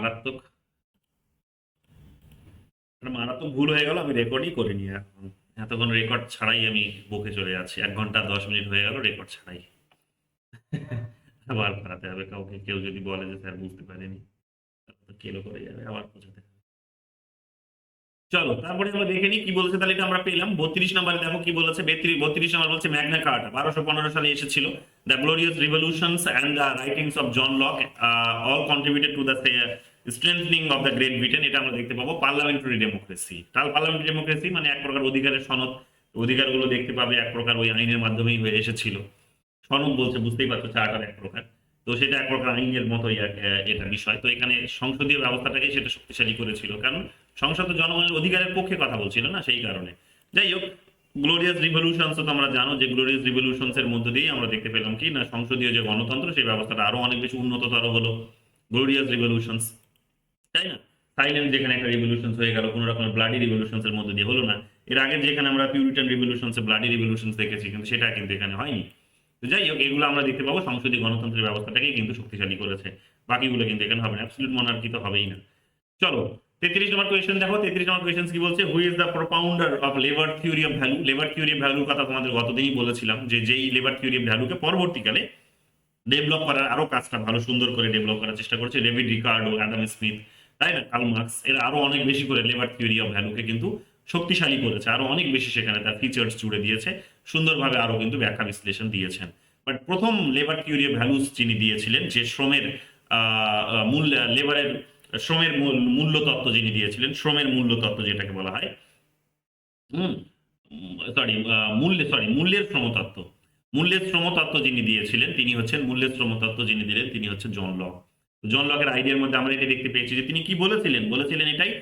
মারাত্মক মারাত্মক ভুল হয়ে গেল, আমি রেকর্ডই করিনি এখন। এতক্ষণ রেকর্ড ছাড়াই আমি বকে চলে যাচ্ছি, 1 ঘন্টা 10 মিনিট হয়ে গেল রেকর্ড ছাড়াই। আবার করাতে হবে কাউকে, কেউ যদি বলে যে স্যার বুঝতে পারেনি, তাহলে তো কেলো করে যাবে, আবার বোঝাতে হবে। চলো তারপরে আমরা দেখে নিই কি বলেছে, তাহলে এটা আমরা পেলাম। 32 নম্বরে দেখো কি বলেছে। 32 নম্বর বলছে ম্যাগনা কার্টা 1215 সালে এসেছিল। The glorious revolutions and the writings of John Locke all contributed to the strengthening of the Great Britain. এটা আমরা দেখতে পাবো। পার্লামেন্টারি ডেমোক্রেসি, পার্লামেন্টারি ডেমোক্রেসি মানে এক প্রকার অধিকারের সনদ, অধিকারগুলো দেখতে পাবে এক প্রকার ওই আইনের মাধ্যমেই হয়ে এসেছিল। সনদ বলছে, বুঝতেই পারছো, চার্টার এক প্রকার। তো সেটা এক প্রকার আইনের মতোই এটা বিষয়। তো এখানে সংসদীয় ব্যবস্থাটাকে সেটা শক্তিশালী করেছিল, কারণ সংসদ তো জনগণের অধিকারের পক্ষে কথা বলছিল না, সেই কারণে। যাই হোক, গ্লোরিয়াস রিভলিউশনস তো তোমরা জানো যে গ্লোরিয়াস রিভলিউশনস এর মধ্য দিয়েই আমরা দেখতে পেলাম কি না, সংসদীয় যে গণতন্ত্র সেই ব্যবস্থাটা আরো অনেক বেশি উন্নততর হলো গ্লোরিয়াস রিভলিউশনস, তাই না? থাইল্যান্ড যেখানে একটা রিভলিউশন হয়ে গেল, কোনো রকমের ব্লাডি রিভলিউশনস এর মধ্যে দিয়ে হলো না। এর আগে যেখানে আমরা পিউরিটান রিভলিউশনস ব্লাডি রিভলিউশনস দেখেছি, কিন্তু সেটা কিন্তু এখানে হয়নি। তো যাই হোক, এগুলো আমরা দেখতে পাবো সংসদীয় গণতন্ত্রের ব্যবস্থাটাকেই কিন্তু শক্তিশালী করেছে। বাকিগুলো কিন্তু এখানে হবে না, অ্যাবসলিউট মনার্কি তো হবেই না। চলো 33 নম্বর কোয়েশ্চেন দেখো। 33 নম্বর কোয়েশ্চেন কি বলছে, who is the propounder of labour theory of value. Labour theory of ভ্যালুর কথা তোমাদের গতদিনই বলেছিলাম, যে যেই লেবার থিওরি অফ ভ্যালুকে পরবর্তীকালে ডেভেলপ করার, আরো কাজটা ভালো সুন্দর করে ডেভেলপ করার চেষ্টা করেছে ডেভিড রিকার্ডো, অ্যাডাম স্মিথ, তাই না, কার্ল মার্কস। এরা আরো অনেক বেশি করে লেবার থিওরি অফ ভ্যালুকে কিন্তু শক্তিশালী করেছে, আরো অনেক বেশি সেখানে তার ফিচার্স জুড়ে দিয়েছে, সুন্দরভাবে আরো কিন্তু ব্যাখ্যা বিশ্লেষণ দিয়েছেন। বাট প্রথম লেবার থিওরি অফ ভ্যালুস যিনি দিয়েছিলেন, যে শ্রমের মূল্য, লেবারের শ্রমের মূল্য তত্ত্ব যিনি দিয়েছিলেন, শ্রমের মূল্য তত্ত্ব যেটাকে বলা হয়, হুম, মূল্যের শ্রমতত্ত্ব, মূল্যের শ্রমতত্ত্ব যিনি দিয়েছিলেন তিনি হচ্ছেন, মূল্যের শ্রমতত্ত্ব যিনি দিলেন তিনি হচ্ছেন জন লক। জন লকের আইডিয়ার মধ্যে আমরা এটা দেখতে পেয়েছি যে তিনি কি বলেছিলেন, বলেছিলেন এটাই,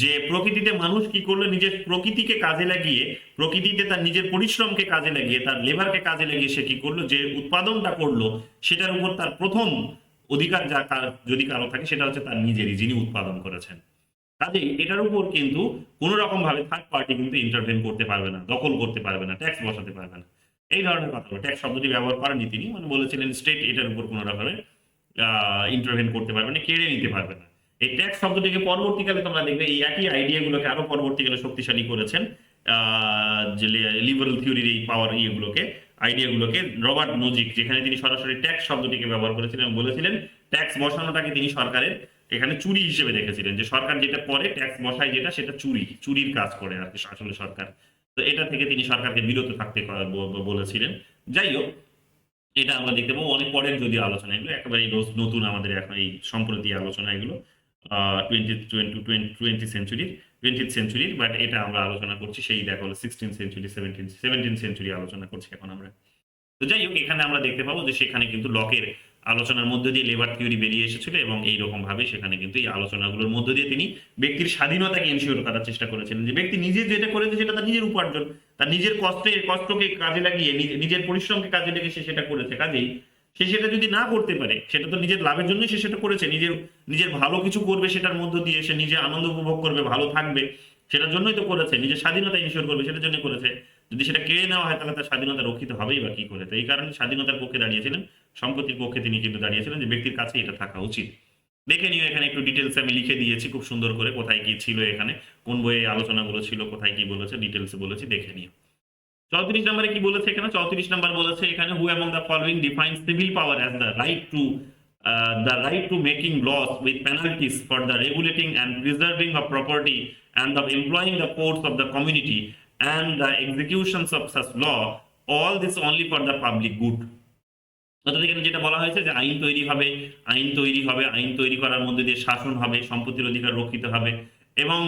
যে প্রকৃতিতে মানুষ কি করলো, নিজের প্রকৃতিকে কাজে লাগিয়ে, প্রকৃতিতে তার নিজের পরিশ্রমকে কাজে লাগিয়ে, তার লেবারকে কাজে লাগিয়ে সে কি করলো, যে উৎপাদনটা করলো সেটার উপর তার প্রথম অধিকার যা যদি কারো থাকে সেটা হচ্ছে তার নিজেরই, যিনি উৎপাদন করেছেন। কাজেই এটার উপর কিন্তু কোন রকম ভাবে থার্ড পার্টি কিন্তু ইন্টারভেন করতে পারবে না, দখল করতে পারবে না, ট্যাক্স বসাতে পারবে না। এই ধরনের কথা, ট্যাক্স শব্দটি ব্যবহার করেননি তিনি, মানে বলেছিলেন স্টেট এটার উপর কোন রকমের ইন্টারভেন করতে পারবে না, কেড়ে নিতে পারবে না। এই ট্যাক্স শব্দটিকে পরবর্তীকালে তোমরা দেখবে এই একই আইডিয়াগুলোকে আরো পরবর্তীকালে শক্তিশালী করেছেন যে লিবারাল থিওরির এই পাওয়ার ইয়েগুলোকে, আইডিয়াগুলোকে রবার্ট নজিক, যেখানে তিনি সরাসরি ট্যাক্স শব্দটিকে ব্যবহার করেছিলেন এবং বলেছিলেন ট্যাক্স বসানোটাকে তিনি সরকারের এখানে চুরি হিসেবে দেখেছিলেন, যে সরকার যেটা করে ট্যাক্স বসায় যেটা, সেটা চুরির কাজ করে আর কি আসলে সরকার। তো এটা থেকে তিনি সরকারকে বিরত থাকতে বলেছিলেন। যাই হোক, এটা আমরা দেখতে পাবো অনেক পরের যদি আলোচনা, এগুলো একেবারে নতুন আমাদের এখন এই সম্প্রতি আলোচনা, এগুলো টোয়েন্টি সেঞ্চুরির, বাট এটা আমরা আলোচনা করছি সেই দেখো 16 সেঞ্চুরি, 17 সেঞ্চুরি আলোচনা করছি এখন আমরা। তো যাই হোক, এখানে আমরা দেখতে পাবো যে সেখানে কিন্তু লকের আলোচনার মধ্যে দিয়ে লেবার থিওরি বেরিয়ে এসেছিল, এবং এইরকম ভাবে সেখানে কিন্তু এই আলোচনাগুলোর মধ্যে দিয়ে তিনি ব্যক্তির স্বাধীনতাকে এনশিওর করার চেষ্টা করেছিলেন, যে ব্যক্তি নিজে যেটা করেছে সেটা তার নিজের উপার্জন, তার নিজের কষ্টকে কাজে লাগিয়ে, নিজের পরিশ্রমকে কাজে লেগে সে সেটা করেছে। কাজেই সে সেটা যদি না করতে পারে, সেটা তো নিজের লাভের জন্যই সে সেটা করেছে, নিজের নিজের ভালো কিছু করবে সেটার মধ্য দিয়ে, সে নিজে আনন্দ উপভোগ করবে, ভালো থাকবে, সেটার জন্যই তো করেছে, নিজের স্বাধীনতা ইনশিওর করবে সেটার জন্য করেছে। যদি সেটা কেড়ে নেওয়া হয় তাহলে তার স্বাধীনতা রক্ষিত হবেই বা কি করে। তো এই কারণে স্বাধীনতার পক্ষে দাঁড়িয়েছিলেন, সম্পত্তির পক্ষে তিনি কিন্তু দাঁড়িয়েছিলেন, যে ব্যক্তির কাছে এটা থাকা উচিত। দেখে নিও, এখানে একটু ডিটেলসে আমি লিখে দিয়েছি খুব সুন্দর করে, কোথায় কি ছিল, এখানে কোন বইয়ে আলোচনাগুলো ছিল, কোথায় কি বলেছে, ডিটেলসে বলেছি, দেখে নিও। 34 নম্বরে কি বলেছে এখানে, 34 নম্বর বলেছে এখানে, who among the following define civil power as the right to making laws with penalties for the regulating and preserving of property and of employing the courts of the community and the executions of such law, all this only for the public good. অর্থাৎ এখানে যেটা বলা হয়েছে যে আইন তৈরি হবে, আইন তৈরি করার মধ্যে দিয়ে শাসন হবে, সম্পত্তির অধিকার রক্ষিত হবে, এবং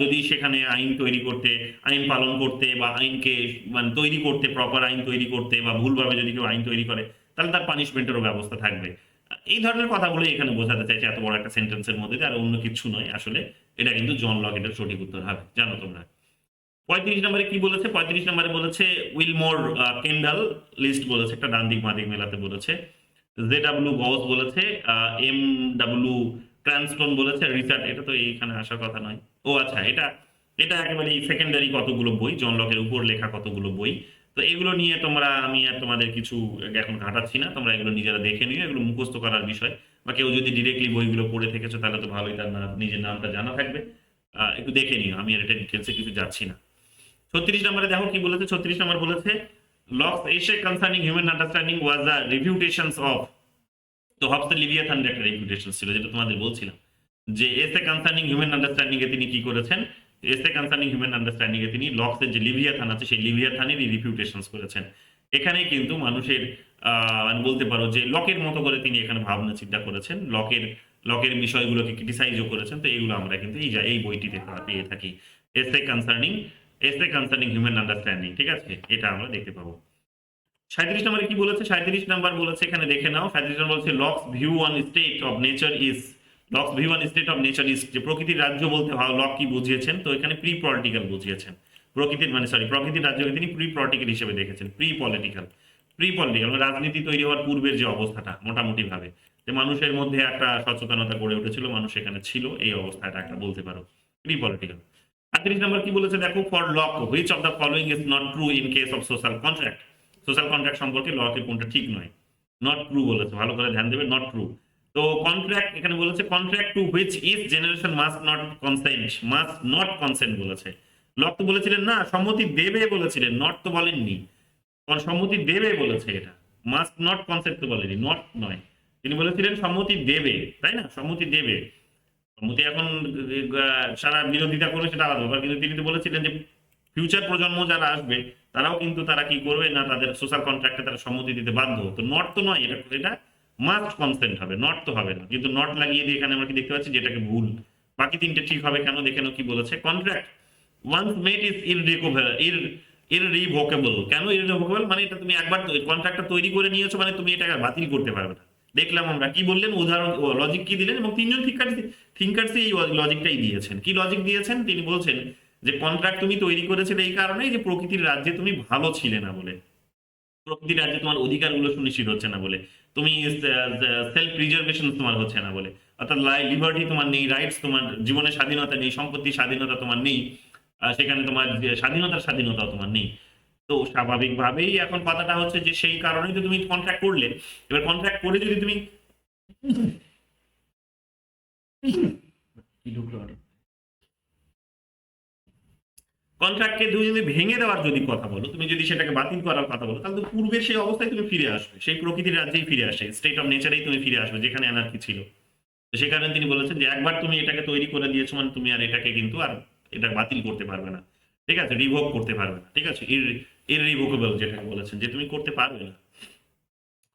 যদি সেখানে আইন তৈরি করতে, আইন পালন করতে, বা আইনকে মানে তৈরি করতে, প্রপার আইন তৈরি করতে, বা ভুলভাবে যদি কেউ আইন তৈরি করে তাহলে তার পানিশমেন্টেরও ব্যবস্থা থাকবে। এই ধরনের কথাগুলো এখানে বোঝাতে চাইছে এত বড় একটা সেন্টেন্সের মধ্যে দিয়ে, আর অন্য কিছু নয় আসলে। এটা কিন্তু জন লক এটার সঠিক উত্তর হবে, জানো তোমরা। 35 নম্বরে কি বলেছে, 35 নম্বরে বলেছে উইলমোর কেন্ডাল লিস্ট বলেছে, একটা ডান দিক বাঁ দিক মেলাতে বলেছে। জেডাব্লিউ গস বলেছে, এম ডাব্লিউ ক্রানস্টন বলেছে, রিচার্ড, এটা তো এইখানে আসার কথা নয়। ও আচ্ছা, এটা এটা একেবারে সেকেন্ডারি কতগুলো বই, জন লকের উপর লেখা কতগুলো বই। তো এগুলো নিয়ে তোমরা, আমি আর তোমাদের কিছু এখন ঘাটাচ্ছি না, তোমরা এগুলো নিজেরা দেখে নিও, এগুলো মুখস্থ করার বিষয়। বা কেউ যদি ডিরেক্টলি বইগুলো পড়ে থেকেছো তাহলে তো ভালোই, তার নিজের নামটা জানা থাকবে। একটু দেখে নিও, আমি আর এটা ডিটেলসে কিছু যাচ্ছি না। 36 নম্বরে দেখো কি বলেছে। 36 নম্বর বলেছে Locke's essay concerning human understanding was the refutations of. তো হবসের লিভিয়াথানের একটা রিফিউটেশন ছিল, যেটা তোমাদের বলছিলাম যে এসে কনসার্নিং হিউম্যান আন্ডারস্ট্যান্ডিং এ তিনি কি করেছেন, এসে কনসার্নিং হিউম্যান আন্ডারস্ট্যান্ডিং এ তিনি লকসের যে লিভিয়াথান আছে সেই লিভিয়াথানেরই রিফিউটেশনস করেছেন। এখানে কিন্তু মানুষের মানে বলতে পারো যে লকের মতো করে তিনি এখানে ভাবনা চিন্তা করেছেন, লকের বিষয়গুলোকে ক্রিটিসাইজও করেছেন। তো এইগুলো আমরা কিন্তু এই বইটিতে পেয়ে থাকি। এসে কনসার্নিং হিউম্যান আন্ডারস্ট্যান্ডিং, ঠিক আছে, এটা আমরা দেখতে পাবো। 37 নম্বরে কি বলেছে? 37 নাম্বার বলেছে, এখানে দেখে নাও। 37 নম্বর বলছে locks view on state of nature is, locks view on state of nature is, যে প্রকৃতির রাজ্য বলতে লক কি বুঝিয়েছেন? তো এখানে প্রি পলিটিক্যাল বুঝিয়েছেন। প্রকৃতির রাজ্যকে তিনি প্রি পলিটিক্যাল হিসেবে দেখেছেন। প্রি পলিটিক্যাল মানে রাজনীতি তৈরি হওয়ার পূর্বের যে অবস্থাটা মোটামুটি ভাবে, যে মানুষের মধ্যে একটা সচেতনতা গড়ে উঠেছিল, মানুষ এখানে ছিল, এই অবস্থাটা একটা বলতে পারো প্রি পলিটিক্যাল। 38 নম্বর কি বলেছে দেখো, for lock which of the following is not true in case of social contract. Social contract সম্পর্কে লকে কোনটা ঠিক নয়? নট ট্রু বলেছে, ভালো করে ধ্যান দেবে, নট ট্রু। তো কন্ট্রাক্ট এখানে বলেছে contract to which is generation must not consent বলেছে। লক তো বলেছিলেন না সম্মতি দেবে বলেছিলেন, নট তো বলেননি, সম্মতি দেবে বলেছে, এটা মাস্ট নট কনসেন্ট তো বলেনি, নট নয়। তিনি বলেছিলেন সম্মতি দেবে, তাই না, সম্মতি দেবে। সম্মতি এখন সারা বিরোধিতা করবে সেটা আলাদা ব্যাপার, কিন্তু তিনি তো বলেছিলেন যে ফিউচার প্রজন্ম যারা আসবে তারাও কিন্তু তারা কি করবে না, তাদের সোশ্যাল কন্ট্রাক্টে তারা সম্মতি দিতে বাধ্য। তো নট তো নয়, এটা মাস্ট কনসেন্ট হবে, নট তো হবে না। কিন্তু নট লাগিয়ে দিয়ে এখানে আমরা কি দেখতে পাচ্ছি, যেটাকে ভুল। বাকি তিনটে ঠিক হবে কেন, দেখে নাও কি বলেছে। Contract once made is irrevocable. কেন ইররিভোকেবল? মানে এটা তুমি একবার কন্ট্রাক্টটা তৈরি করে নিয়েছো, মানে তুমি এটাকে বাতিল করতে পারবে না। দেখলাম আমরা কি বললেন, উদাহরণ লজিক কি দিলেন, এবং তিনজন থিঙ্কার্সই এই লজিকটাই দিয়েছেন। কি লজিক দিয়েছেন? তিনি বলছেন যে কন্ট্রাক্ট তুমি তৈরি করেছিলে এই কারণেই যে প্রকৃতির রাজ্যে তুমি ভালো ছিলে না বলে, প্রকৃতির রাজ্যে তোমার অধিকারগুলো সুনিশ্চিত হচ্ছে না বলে, তুমি সেলফ প্রিজার্ভেশন তোমার হচ্ছে না বলে, অর্থাৎ লিবার্টি তোমার নেই, রাইটস তোমার, জীবনের স্বাধীনতা নেই, সম্পত্তির স্বাধীনতা তোমার নেই, সেখানে তোমার স্বাধীনতা তোমার নেই। তো স্বাভাবিকভাবেই এখন কথাটা হচ্ছে যে সেই কারণেই তো তুমি কন্ট্রাক্ট করলে। এবার কন্ট্রাক্ট করে যদি তুমি কন্ট্রাক্টকে তুমি যদি ভেঙে দেওয়ার যদি কথা বলো, তুমি যদি সেটাকে বাতিল করার কথা বলো, তাহলে তো পূর্বের সেই অবস্থায় তুমি ফিরে আসবে, সেই প্রকৃতির রাজ্যেই ফিরে আসে, স্টেট অফ নেচারেই তুমি ফিরে আসবে, যেখানে এনার্কি ছিল। তো সে কারণে তিনি বলেছেন যে একবার তুমি এটাকে তৈরি করে দিয়েছো মানে তুমি আর এটাকে কিন্তু আর এটা বাতিল করতে পারবে না, ঠিক আছে, রিভোক করতে পারবে না, ঠিক আছে, ইররিভোকেবল যেটা বলেছেন যে তুমি করতে পারবে না।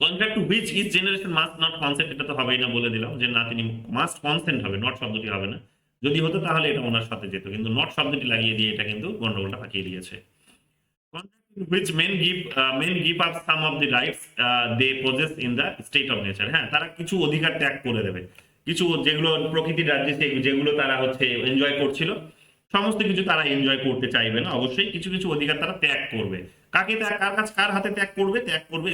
Contract to which each generation must not consent, এটা তো হবেই না, বলে দিলাম যে না, তিনি মাস্ট কনসেন্ট হবে, নট শব্দটি হবে না। যদি হতো তাহলে এটা ওনার সাথে যেত, কিন্তু নট শব্দটি লাগিয়ে দিয়ে এটা কিন্তু গন্ডগোলটা পাকিয়ে দিয়েছে। which men give up some of the rights they possess in the state of nature। হ্যাঁ, তারা কিছু অধিকার ত্যাগ করে দেবে, কিছু যেগুলো প্রকৃতির রাজ্যে যেগুলো তারা হচ্ছে এনজয় করছিল, সমস্ত কিছু তারা এনজয় করতে চাইবে না, অবশ্যই কিছু কিছু অধিকার তারা ত্যাগ করবে। কাকে ত্যাগ, কার হাতে ত্যাগ করবে? ত্যাগ করবে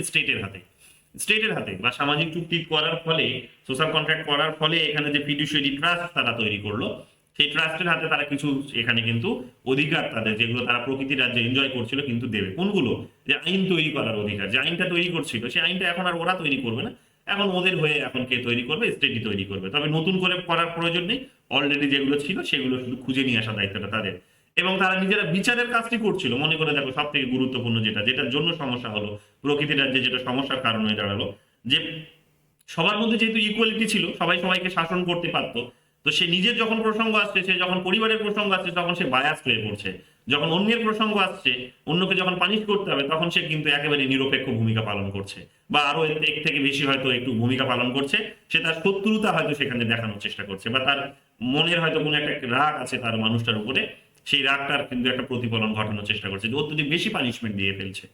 স্টেটের হাতে বা সামাজিক চুক্তি করার ফলে, সোশ্যাল কন্ট্রাক্ট করার ফলে এখানে যে ফিডুশিয়ারি ট্রাস্ট তারা তৈরি করলো, সেই ট্রাস্টের হাতে তারা কিছু এখানে কিন্তু অধিকার তাদের, যেগুলো তারা প্রকৃতির রাজ্যে এনজয় করছিল কিন্তু দেবে। কোনগুলো? যে আইন তৈরি করার অধিকার, যে আইনটা তৈরি করছিল সেই আইনটা এখন আর ওরা তৈরি করবে না, এখন ওদের হয়ে এখন কে তৈরি করবে? স্টেটই তৈরি করবে। তবে নতুন করে করার প্রয়োজন নেই, অলরেডি যেগুলো ছিল সেগুলো শুধু খুঁজে নিয়ে আসা দায়িত্বটা তাদের। এবং তারা নিজেরা বিচারের কাজটি করছিল। মনে করে দেখো, সব থেকে গুরুত্বপূর্ণ যেটার জন্য সমস্যা হলো প্রকৃতির রাজ্যে, যেটা সমস্যার কারণ হয়ে দাঁড়ালো, যে সবার মধ্যে যেহেতু ইকুয়ালিটি ছিল, সবাই সবাইকে শাসন করতে পারতো, তো সে নিজের যখন প্রসঙ্গ আসছে, সে যখন পরিবারের প্রসঙ্গ আসছে, তখন সে বায়াস হয়ে পড়ছে। যখন অন্যের প্রসঙ্গ আসছে, অন্যকে যখন পানিশ করতে হবে, তখন সে কিন্তু একেবারে নিরপেক্ষ ভূমিকা পালন করছে, বা আরো এর থেকে বেশি হয়তো একটু ভূমিকা পালন করছে। সে তার শত্রুতা হয়তো সেখানে দেখানোর চেষ্টা করছে, বা তার মনের হয়তো কোনো একটা রাগ আছে তার মানুষটার উপরে, সেই রাগটার কিন্তু একটা প্রতিফলন ঘটানোর চেষ্টা করছে, যে অত্যধিক বেশি পানিশমেন্ট দিয়ে ফেলছে।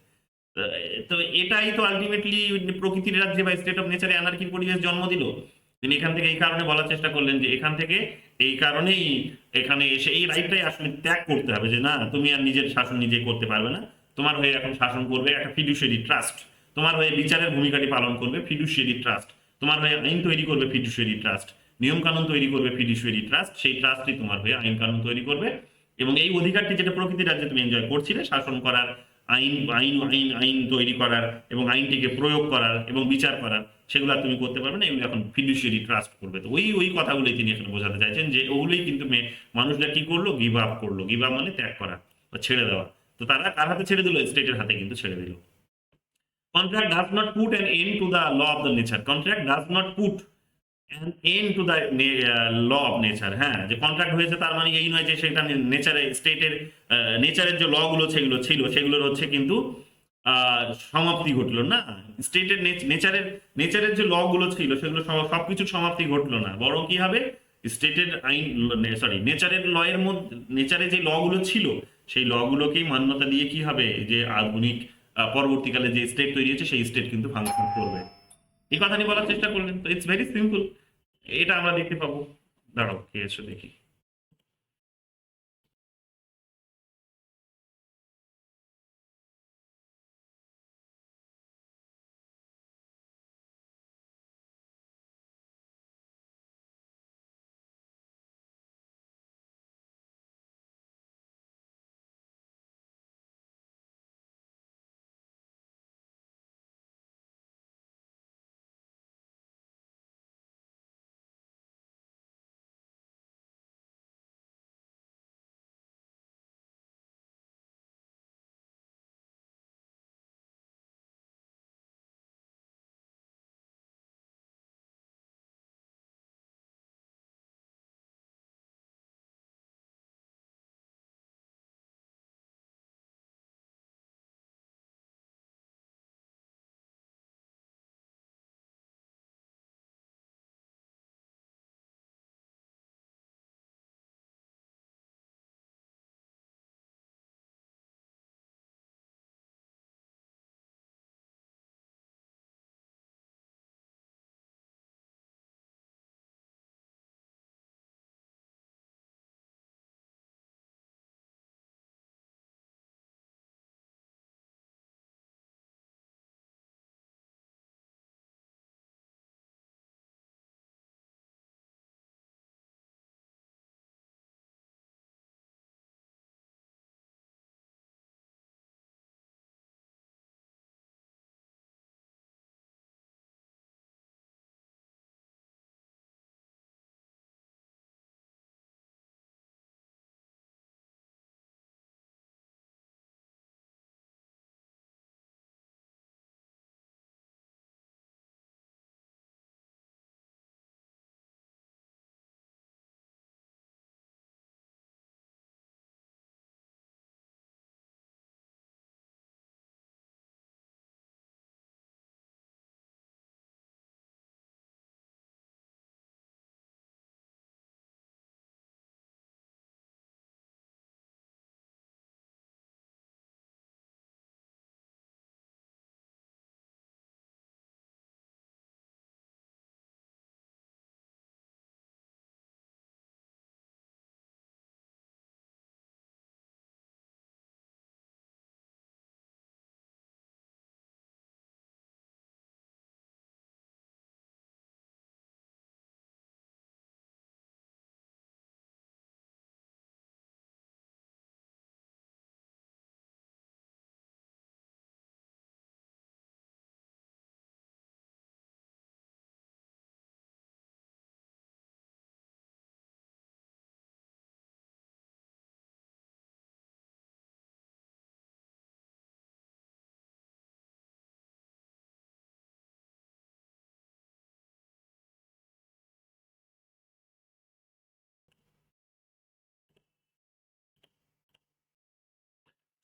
তো এটাই তো আলটিমেটলি প্রকৃতির রাজ্যে বা স্টেট অফ নেচারে অ্যানার্কির পরিবেশ জন্ম দিল। তিনি এখান থেকে এই কারণে বলার চেষ্টা করলেন যে এখান থেকে এই কারণেই এখানে এসে এই রাইটটাই আসলে ত্যাগ করতে হবে, যে না, তুমি আর নিজের শাসন নিজে করতে পারবে না, তোমার হয়ে এখন শাসন করবে একটা ফিডুশিয়ারি ট্রাস্ট, তোমার হয়ে বিচারের ভূমিকাটি পালন করবে ফিডুশিয়ারি ট্রাস্ট, তোমার হয়ে আইন তৈরি করবে ফিডুশিয়ারি ট্রাস্ট, নিয়ম কানুন তৈরি করবে ফিডুশিয়ারি ট্রাস্ট, সেই ট্রাস্টই তোমার হয়ে আইন কানুন তৈরি করবে। এবং এই অধিকারটি যেটা প্রকৃতির রাজ্যে তুমি এনজয় করছিলে, শাসন করার, আইন আইন আইন আইন তৈরি করার এবং আইনটিকে প্রয়োগ করার এবং বিচার করার, সেগুলো আর তুমি করতে পারবে না, এগুলো এখন ফিডুশিয়ারি ট্রাস্ট করবে। তো ওই কথাগুলোই তিনি এখানে বোঝাতে চাইছেন যে ওগুলোই কিন্তু মানুষরা কি করলো, গিভ আপ করলো। গিভ আপ মানে ত্যাগ করা বা ছেড়ে দেওয়া। তো তারা কার হাতে ছেড়ে দিল? স্টেটের হাতে কিন্তু ছেড়ে দিল। Contract does not put an end to the law of the nature. Contract does not put an end to the law of nature. হ্যাঁ, যে কন্ট্রাক্ট হয়েছে তার মানে এই নয় যে সেটা নেচারে স্টেটের নেচারের যে ল গুলো সেগুলো ছিল সেগুলোর হচ্ছে কিন্তু সমাপ্তি ঘটলো না। স্টেটের নেচারের যে ল গুলো ছিল সেগুলো সবকিছুর সমাপ্তি ঘটলো না, বরং কি হবে, স্টেটের আইন সরি নেচারের ল এর মধ্যে নেচারে যে ল গুলো ছিল সেই ল গুলোকেই মান্যতা দিয়ে কি হবে, যে আধুনিক পরবর্তীকালে যে স্টেট তৈরি হয়েছে সেই স্টেট কিন্তু ফাংশন করবে। এই কথাটি বলার চেষ্টা করলেন। তো ইটস ভেরি সিম্পল, এটা আমরা দেখতে পাবো। দাঁড়াও কে এসে দেখি।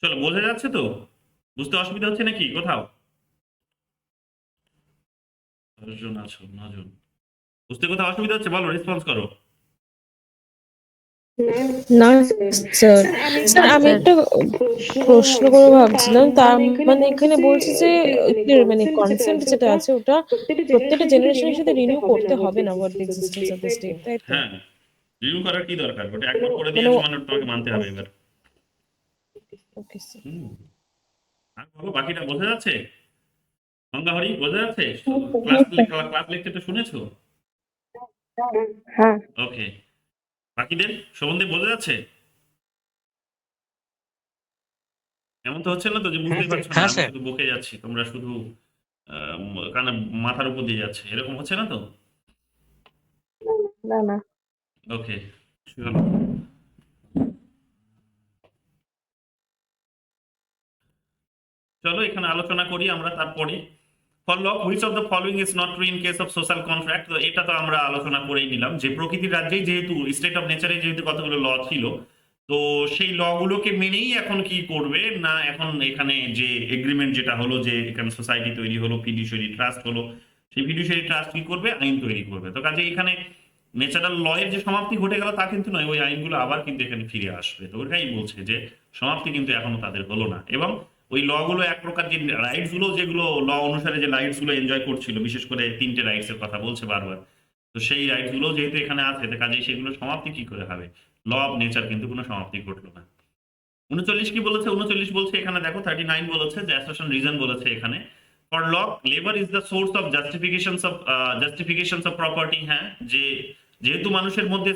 চলো, বোঝা যাচ্ছে তো? বুঝতে অসুবিধা হচ্ছে নাকি কোথাও? 10 জন আছো, 9 জন। বুঝতে কোথাও অসুবিধা হচ্ছে? বলো, রেসপন্স করো। না স্যার, স্যার আমি একটা প্রশ্ন করে ভাবছিলাম, তার মানে এখানে বলছে যে মানে কনসেন্ট যেটা আছে ওটা প্রত্যেকটা জেনারেশনের সাথে রিনিউ করতে হবে না for the existence of the state, তাই তো? হ্যাঁ, রিভিউ করার কি দরকার? ওটা একবার করে মানে দিয়েছো মানে তোমাকে মানতে হবে এবার। Okay sir. হুম। আর বলো, বাকিটা বোঝা যাচ্ছে? গঙ্গাহরি বোঝা যাচ্ছে? ক্লাস লেকচারটা শুনেছো? হ্যাঁ। ওকে। বাকিদের শোভনদেব বোঝা যাচ্ছে? এমন তো হচ্ছে না তো যে বুঝতেই পারছো না? হ্যাঁ আমি স্যার। শুধু বকে যাচ্ছি, তোমরা শুধু কানে মাথার উপর দিয়ে যাচ্ছে, এরকম হচ্ছে না তো? না না ওকে, চলো এখানে আলোচনা করি আমরা তারপরে। For lock which of the following is not true in case of social contract. তো এটা তো আমরা আলোচনা করেই নিলাম যে প্রকৃতির রাজ্যেই যেহেতু স্টেট অফ নেচারে যেহেতু কতগুলো ল ছিল, তো সেই ল গুলোকে মেনেই এখন কি করবে না, এখন এখানে যে এগ্রিমেন্ট যেটা হলো যে এখানে সোসাইটি তৈরি হলো, ফিডুশিয়ারি ট্রাস্ট হলো, সেই ফিডুশিয়ারি ট্রাস্ট কি করবে, আইন তৈরি করবে। তো কাজে এখানে ন্যাচারাল ল এর যে সমাপ্তি ঘটে গেল তা কিন্তু নয়, ওই আইনগুলো আবার কিন্তু এখানে ফিরে আসবে। তো ওটাই বলছে যে সমাপ্তি কিন্তু এখনো তাদের হলো না, এবং ওই ল গুলো এক প্রকার যে রাইটস গুলো, যেগুলো ল অনুসারে যে রাইটস গুলো এনজয় করছিল, বিশেষ করে 3টে রাইটস এর কথা বলছে বারবার, তো সেই রাইটস গুলো যেহেতু এখানে আছে, তো কাজেই সেগুলো সমাপ্তি কি করে হবে? ল অফ নেচার কিন্তু কোনো সমাপ্তি ঘটলো না। 39 কি বলেছে? 39 বলছে এখানে দেখো, 39 বলেছে যে অ্যাসোসিয়েশন রিজন বলেছে এখানে, for Locke labour is the source of justifications of property. হ্যাঁ, যে যেহেতু মানুষের মধ্যে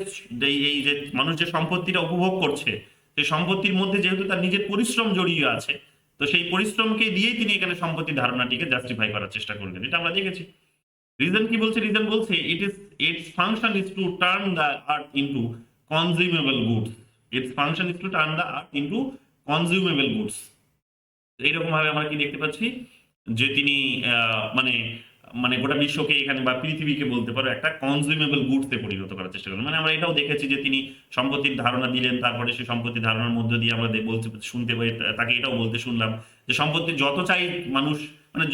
এই যে মানুষ যে সম্পত্তিটা উপভোগ করছে, সেই সম্পত্তির মধ্যে যেহেতু তার নিজের পরিশ্রম জড়িয়ে আছে, তো সেই পরিশ্রমকে দিয়েই তিনি এখানে সম্পত্তি ধারণাটিকে জাস্টিফাই করার চেষ্টা করলেন, এটা আমরা দেখেছি। রিজন কি বলছে? রিজন বলছে it's function is to turn the earth into consumable goods. It's function is to turn the earth into consumable goods. এইরকম ভাবে আমরা কি দেখতে পাচ্ছি যে তিনি মানে মানে গোটা বিশ্বকে এখানে বা পৃথিবীকে বলতে পারো একটা কনজিউমেবল গুডস এ পরিণত করার চেষ্টা করেন। মানে আমরা এটাও দেখেছি যে তিনি সম্পত্তির ধারণা দিলেন, তারপরে সেই সম্পত্তির ধারণার মধ্য দিয়ে আমরা বলতে শুনতে পাই, তাকে এটাও বলতে শুনলাম যে সম্পত্তি যত চাই মানুষ, মানে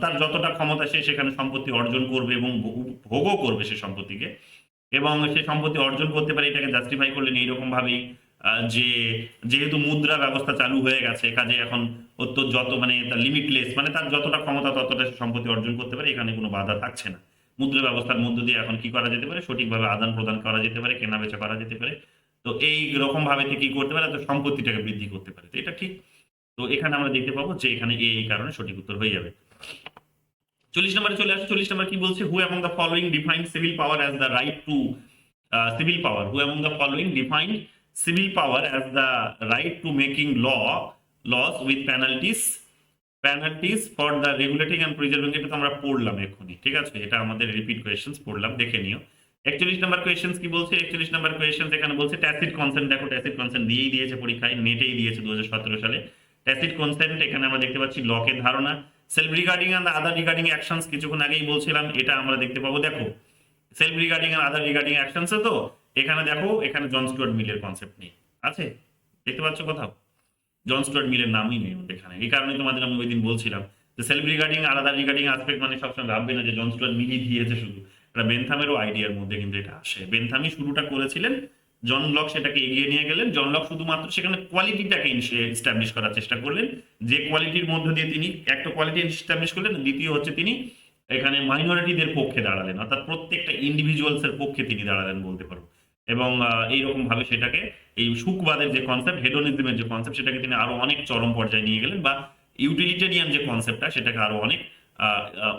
তার যতটা ক্ষমতা সে সেখানে সম্পত্তি অর্জন করবে এবং ভোগও করবে সে সম্পত্তিকে, এবং সে সম্পত্তি অর্জন করতে পারে, এটাকে জাস্টিফাই করলেন এইরকম ভাবেই যে যেহেতু মুদ্রা ব্যবস্থা চালু হয়ে গেছে, কাজে এখন যত মানে তার লিমিটলেস, মানে তার যতটা ক্ষমতা ততটা সে সম্পত্তি অর্জন করতে পারে, এখানে কোনো বাধা থাকছে না। মুদ্রা ব্যবস্থার মধ্য দিয়ে এখন কি করা যেতে পারে, সঠিকভাবে আদান প্রদান করা যেতে পারে, কেনা বেচা করা যেতে পারে। তো এই রকম ভাবে কি করতে পারে, তো সম্পত্তিটাকে বৃদ্ধি করতে পারে। তো এটা ঠিক। তো এখানে আমরা দেখতে পাবো যে এখানে এই কারণে সঠিক উত্তর হয়ে যাবে। 40 নম্বরে চলে আসে। 40 নম্বর কি বলছে? হু among the following define civil power as the right two civil power. Who among the following defined civil power as the right to making laws with penalties for the regulating and preserving? এটা তো আমরা পড়লাম এক্ষুনি, ঠিক আছে, এটা আমাদের repeat questions পড়লাম, দেখে নিও। 41 নাম্বার কোয়েশ্চেন্স কি বলছে? 41 নাম্বার কোয়েশ্চেন্স এখানে বলছে ট্যাসিট কনসেন্ট। দেখো ট্যাসিট কনসেন্ট দিয়েই দিয়েছে পরীক্ষায়, নেটেই দিয়েছে 2017 সালে। ট্যাসিট কনসেন্ট এখানে আমরা দেখতে পাচ্ছি লকের ধারণা। Self regarding and other regarding actions কিছুক্ষণ আগেই বলছিলাম, এটা আমরা দেখতে পাবো। দেখো সেলফ রিগার্ডিং আর আদার রিগার্ডিং অ্যাকশনস, তো এখানে দেখো এখানে জন স্টুয়ার্ট মিলের কনসেপ্ট নেই, আছে দেখতে পাচ্ছ কোথাও? জন স্টুয়ার্ট মিলের নামই নেই এখানে। এই কারণে তোমাদের আমি ওই দিন বলছিলাম যে সেলফ রিগার্ডিং আর আদার রিগার্ডিং অ্যাসপেক্ট মানে সবসময় ভাববে না যে জন স্টুয়ার্ট মিলই দিয়েছে শুধু, এটা বেনথামেরও আইডিয়ার মধ্যে কিন্তু এটা আসে। বেনথামই শুরুটা করেছিলেন, জন লক সেটাকে এগিয়ে নিয়ে গেলেন। জন লক শুধুমাত্র সেখানে কোয়ালিটিটাকে এস্টাবলিশ করার চেষ্টা করলেন, যে কোয়ালিটির মধ্য দিয়ে তিনি একটা কোয়ালিটি এস্টাবলিশ করলেন, দ্বিতীয় হচ্ছে তিনি এখানে মাইনরিটিদের পক্ষে দাঁড়ালেন, অর্থাৎ প্রত্যেকটা ইন্ডিভিজুয়ালস এর পক্ষে তিনি দাঁড়ালেন বলতে পারো। এবং এইরকম ভাবে সেটাকে এই সুখবাদের যে কনসেপ্ট, হেডোনিজমের যে কনসেপ্ট, সেটাকে তিনি আরো অনেক চরম পর্যায়ে নিয়ে গেলেন, বা ইউটিলিটেরিয়ান যে কনসেপ্টটা সেটাকে আরো অনেক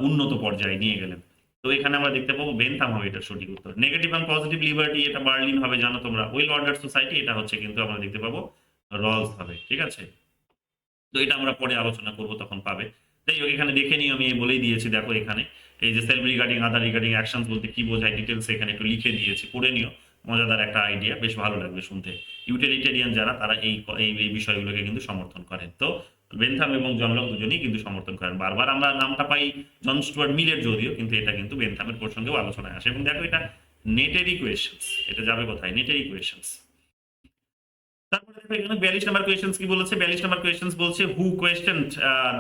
উন্নত পর্যায়ে নিয়ে গেলেন। তো এখানে আমরা দেখতে পাবো বেনথাম হবে এটা সঠিক উত্তর। নেগেটিভ এবং পজিটিভ লিবার্টি এটা বার্লিন হবে, জানো তোমরা। ওয়েল অর্ডার সোসাইটি এটা হচ্ছে কিন্তু আমরা দেখতে পাবো রলস হবে, ঠিক আছে। তো এটা আমরা পরে আলোচনা করব, তখন পাবে। তাই হোক, এখানে দেখে নিই, আমি বলেই দিয়েছি। দেখো এখানে এই যে সেলফ রিগার্ডিং আদার রিগার্ডিং অ্যাকশনস বলতে কি বোঝায়, ডিটেলস এখানে একটু লিখে দিয়েছি, পড়ে নিও। মজাদার একটা আইডিয়া, বেশ ভালো লাগবে শুনতে। ইউটিলিটেরিয়ান যারা, তারা এই এই বিষয়গুলোকে কিন্তু সমর্থন করেন। তো বেনথাম এবং জন লক দুজনেই কিন্তু সমর্থন করেন। বারবার আমরা নামটা পাই জন স্টুয়ার্ট মিলের, যদিও কিন্তু এটা কিন্তু বেনথামের প্রসঙ্গেও আলোচনায় আসে। এবং দেখো এটা নেটেরই কোয়েশ্চেন্স, এটা যাবে কোথায়? নেটেরই কোয়েশ্চেন্স। তারপরে দেখো এখানে 42 নাম্বার কোয়েশ্চেন্স কি বলেছে? 42 নাম্বার কোয়েশ্চেন্স বলছে who questioned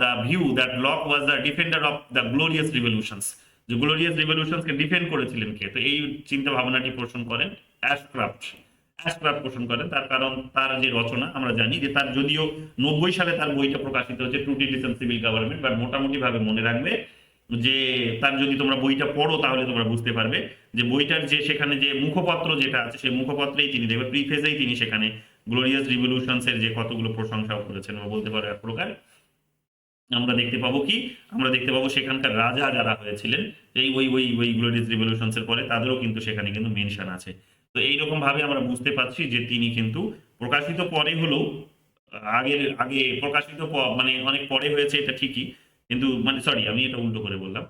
the view that Locke was the defender of the glorious revolutions. যে গ্লোরিয়াস রিভলিউশনস কে ডিফেন্ড করেছিলেন কে? তো এই চিন্তা ভাবনাটি পোষণ করেন অ্যাশক্রাফট। অ্যাশক্রাফট পোষণ করেন, তার কারণ তার যে রচনা আমরা জানি যে তার, যদিও 90 সালে তার বইটা প্রকাশিত হচ্ছে ট্রুটিলিস এন্ড সিভিল গভর্নমেন্ট, বাট মোটামুটি ভাবে মনে রাখবে যে তার, যদি তোমরা বইটা পড়ো তাহলে তোমরা বুঝতে পারবে যে বইটার যে সেখানে যে মুখপত্র যেটা আছে, সেই মুখপত্রেই তিনি দেখবে প্রিফেজেই তিনি সেখানে গ্লোরিয়াস রিভলিউশনস এর যে কতগুলো প্রশংসাও করেছেন, বা বলতে পারো এক প্রকার আমরা দেখতে পাবো কি, আমরা দেখতে পাবো সেখানকার রাজা যারা হয়েছিলেন এই ওই গ্লোরিয়াস রিভলিউশনস এর পরে, তাদেরও কিন্তু সেখানে কিন্তু মেনশন আছে। তো এইরকম ভাবে আমরা বুঝতে পারছি যে তিনি কিন্তু প্রকাশিত পরে হলেও, আগে প্রকাশিত মানে অনেক পরে হয়েছে এটা ঠিকই, কিন্তু মানে সরি আমি এটা উল্টো করে বললাম।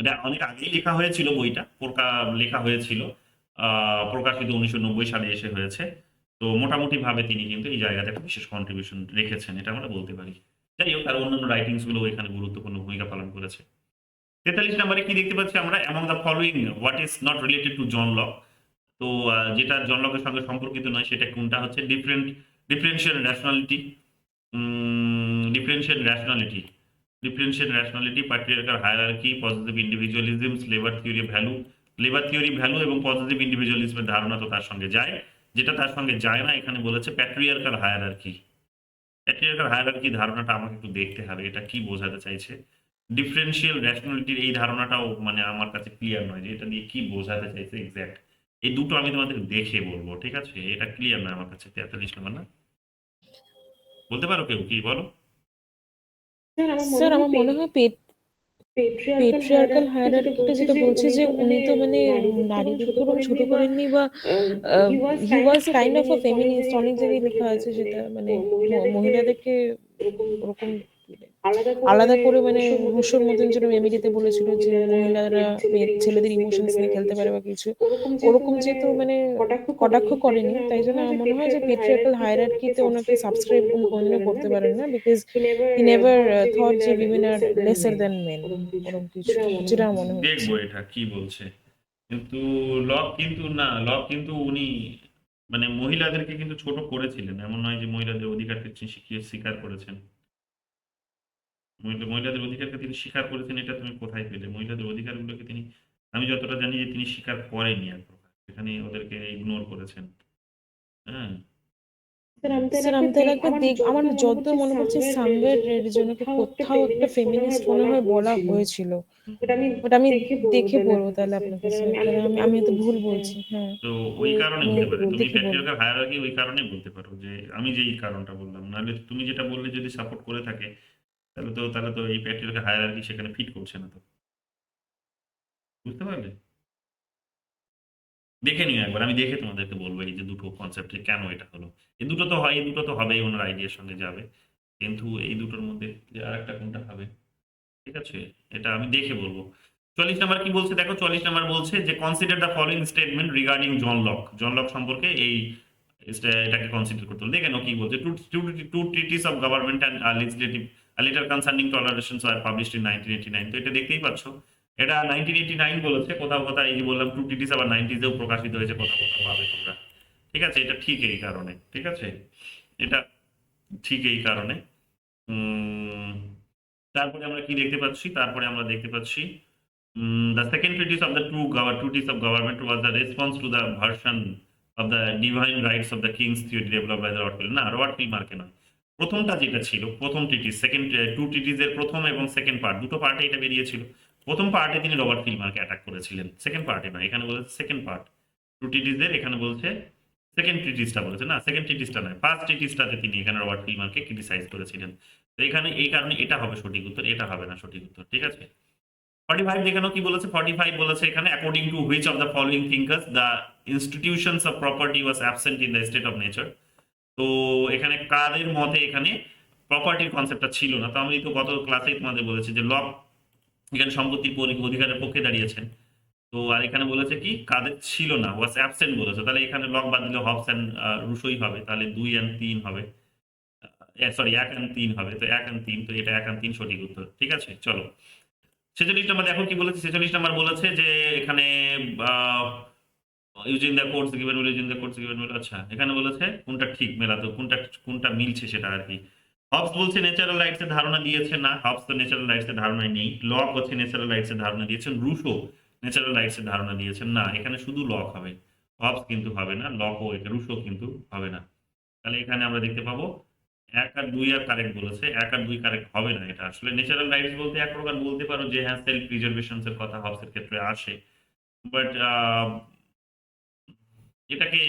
এটা অনেক আগেই লেখা হয়েছিল বইটা। লেখা হয়েছিল। প্রকাশিত ১৯৯০ সালে এসে হয়েছে। তো মোটামুটিভাবে তিনি কিন্তু এই জায়গাতে একটা বিশেষ কন্ট্রিবিউশন রেখেছেন। এটা আমরা বলতে পারি। যাই হোক তার অন্যান্য রাইটিংস গুলো এখানে গুরুত্বপূর্ণ ভূমিকা পালন করেছে। ৪৩ নম্বরে কি দেখতে পাচ্ছি আমরা? Among the following what is not related to John Locke. তো যেটা জন লকের সঙ্গে সম্পর্কিত নয় সেটা কোনটা হচ্ছে differential rationality, differential rationality, patriarchal hierarchy, positive individualism, labour theory value এবং পজিটিভ ইন্ডিভিজুয়ালিজমের ধারণা তো তার সঙ্গে যায়। যেটা তার সঙ্গে যায় না এখানে বলেছে প্যাট্রিয়ার্কাল হায়ারার্কি। প্যাট্রিয়ার্কাল হায়ারার্কি ধারণাটা আমাকে একটু দেখতে হবে এটা কি বোঝাতে চাইছে। ডিফারেনশিয়াল রেশনালিটির এই ধারণাটাও মানে আমার কাছে ক্লিয়ার নয় যে এটা দিয়ে কি বোঝাতে চাইছে এক্সাক্ট। এই দুটো আমি তোমাদের দেখে বলবো। ঠিক আছে? এটা ক্লিয়ার নয় আমার কাছে ৪৩ নম্বর না? বলতে পারো কেউ কি বলো? স্যার আমার মনে হয় পেট্রিয়ার্কাল হায়ারার্কিটা যেটা বলছে যে উনি তো মানে নারীদের উপর ছোট করেননি বা he was kind of a feminist, অনেক জায়গায় লেখা আছে সেটা মানে মহিলাদেরকে ওরকম আলাদা করে মানে রুশোর মতন যেন এমিলিতে বলেছিল যে মহিলারা ছেলেদের ইমোশনস নিয়ে খেলতে পারে বা কিছু ওরকম যেহেতু মানে কটাক্ষ করেনি, তাই জন্য আমার মনে হয় যে পেট্রিয়ার্কাল হায়ারার্কিতে ওনাকে সাবস্ক্রাইব উনি কোনোদিনও করতে পারেন না, বিকজ হি নেভার থট যে women are lesser than men, ওরকম কিছু যেটা আমার মনে হচ্ছে। দেখবো এটা কি বলছে। কিন্তু লক কিন্তু উনি মানে মহিলাদেরকে কিন্তু ছোট করেছিলেন। এমন নয় যে মহিলাদের অধিকারকে স্বীকার করেছেন। মহিলাদের অধিকারকে তিনি স্বীকার করেছেন এটা তুমি কোথায় পেলে? মহিলাদের অধিকারগুলোকে তিনি আমি যতটা জানি যে তিনি স্বীকার করেননি এক প্রকার। সেখানে ওদেরকে ইগনোর করেছেন। হ্যাঁ? স্যার আমি তাহলে একবার আমার যতদূর মনে পড়ছে সামওয়্যার রিজনকে কোথাও একটা ফেমিনিস্ট মনে হয় বলা হয়েছিল, বাট আমি দেখে বলবো তাহলে আপনাকে স্যার, তাহলে আমি হয়তো ভুল বলছি। হ্যাঁ, তো ওই কারণে আমি হতে পারে। তুমি দেখে বলবো। প্যাট্রিয়ার্কাল হায়ারার্কি ওই কারণেই বলতে পারো যে আমি যেই কারণটা বললাম। নাহলে তুমি যেটা বললে যদি সাপোর্ট করে থাকে তাহলে তো এই প্যাট্রিয়ার্কাল হায়ারার্কি সেখানে ফিট করছে না তো। বুঝতে পারলে? দেখে নিও একবার। আমি দেখে তোমাদেরকে বলব এই যে দুটো কনসেপ্টে কেন এটা হলো। এই দুটো তো হবেই ওনার আইডিয়ার সঙ্গে যাবে। কিন্তু এই দুটোর মধ্যে যে আরেকটা কোনটা হবে, ঠিক আছে? এটা আমি দেখে বলব। ৪৪ নাম্বার কি বলছে দেখো ৪৪ নাম্বার বলছে যে consider the following statement regarding John Locke. John Locke সম্পর্কে এটাকে কনসিডার করতে হবে। দেখে নাও কি বলছে। Two treatise of government and legislative letter concerning tolerations are published in 1989। তো এটা দেখতেই পাচ্ছ। এটা 1989 বলেছে। কোথাও এই যে বললাম টু ট্রিটিস আবার 90s এও প্রকাশিত হয়েছে কোথাও পাবে তোমরা। ঠিক আছে? এটা ঠিক এই কারণে। ঠিক আছে? এটা ঠিক এই কারণে। উম তারপরে আমরা কি দেখতে পাচ্ছি? তারপরে আমরা দেখতে পাচ্ছি the second treatise of government was the response to the version of the divine rights of the king's theory developed by the Robert ফিল। না, রবার্ট ফিল মার্কে নয়। প্রথমটা যেটা ছিল, প্রথম ট্রিটিস, সেকেন্ড টু ট্রিটিসের প্রথম এবং সেকেন্ড পার্ট দুটো পার্টে এটা বেরিয়েছিল। প্রথম পার্টে তিনি রবার্ট ফিল মার্কে অ্যাটাক করেছিলেন। সেকেন্ড পার্টে নয়। এখানে বলেছে সেকেন্ড পার্ট। টু ট্রিটিসের এখানে বলছে সেকেন্ড ট্রিটিসটা বলেছে না, সেকেন্ড ট্রিটিসটা নয়। ফার্স্ট ট্রিটিসটাতে তিনি এখানে রবার্ট ফিল মার্কে ক্রিটিসাইজ করেছিলেন। তো এখানে এই কারণে এটা হবে সঠিক উত্তর, এটা হবে না সঠিক উত্তর। ঠিক আছে? 45 দেখানো কি বলেছে? 45 বলেছে এখানে according to which of the following thinkers the institutions of property was absent in the state of nature. তো এখানে কাদের মতে এখানে প্রপার্টির কনসেপ্টটা ছিল না। তো আমি তো গত ক্লাসেই তোমাদের বলেছি যে লক এখানে সম্পত্তির অধিকারের পক্ষে দাঁড়িয়েছেন। তো আর এখানে বলেছে কি কাদের ছিল না, ওয়াজ অ্যাবসেন্ট বলেছে। তাহলে এখানে লক বাদ দিলে হবস অ্যান্ড রুশোই হবে। তাহলে 2 and 3 হবে। সরি 1 and 3 হবে। তো 1 and 3, তো এটা 1 and 3 সঠিক উত্তর। ঠিক আছে? চলো। 46 নাম্বার দেখো কি বলেছে। 46 নাম্বার বলেছে যে এখানে using the codes given will using the codes given will. আচ্ছা, এখানে বলেছে কোনটা ঠিক মেলাতো, কোনটা মিলছে সেটা আর কি। হবস বলছে ন্যাচারাল রাইটস এর ধারণা দিয়েছে না, হবস তো ন্যাচারাল রাইটস এর ধারণাই নেই। লক হচ্ছে ন্যাচারাল রাইটস এর ধারণা দিয়েছেন। রুশো ন্যাচারাল রাইটস এর ধারণা দিয়েছেন না। এখানে শুধু লক হবে, হবস কিন্তু হবে না, লকও রুশো কিন্তু হবে না। তাহলে এখানে আমরা দেখতে পাবো ১ আর ২ আর কারেক্ট বলেছে। ১ আর ২ কারেক্ট হবে না এটা। আসলে ন্যাচারাল রাইটস বলতে এক প্রকার বলতে পারো যে হ্যাঁ, সেলফ প্রিজার্ভেশনস এর কথা হবস এর ক্ষেত্রে আসে। বাট এটাকে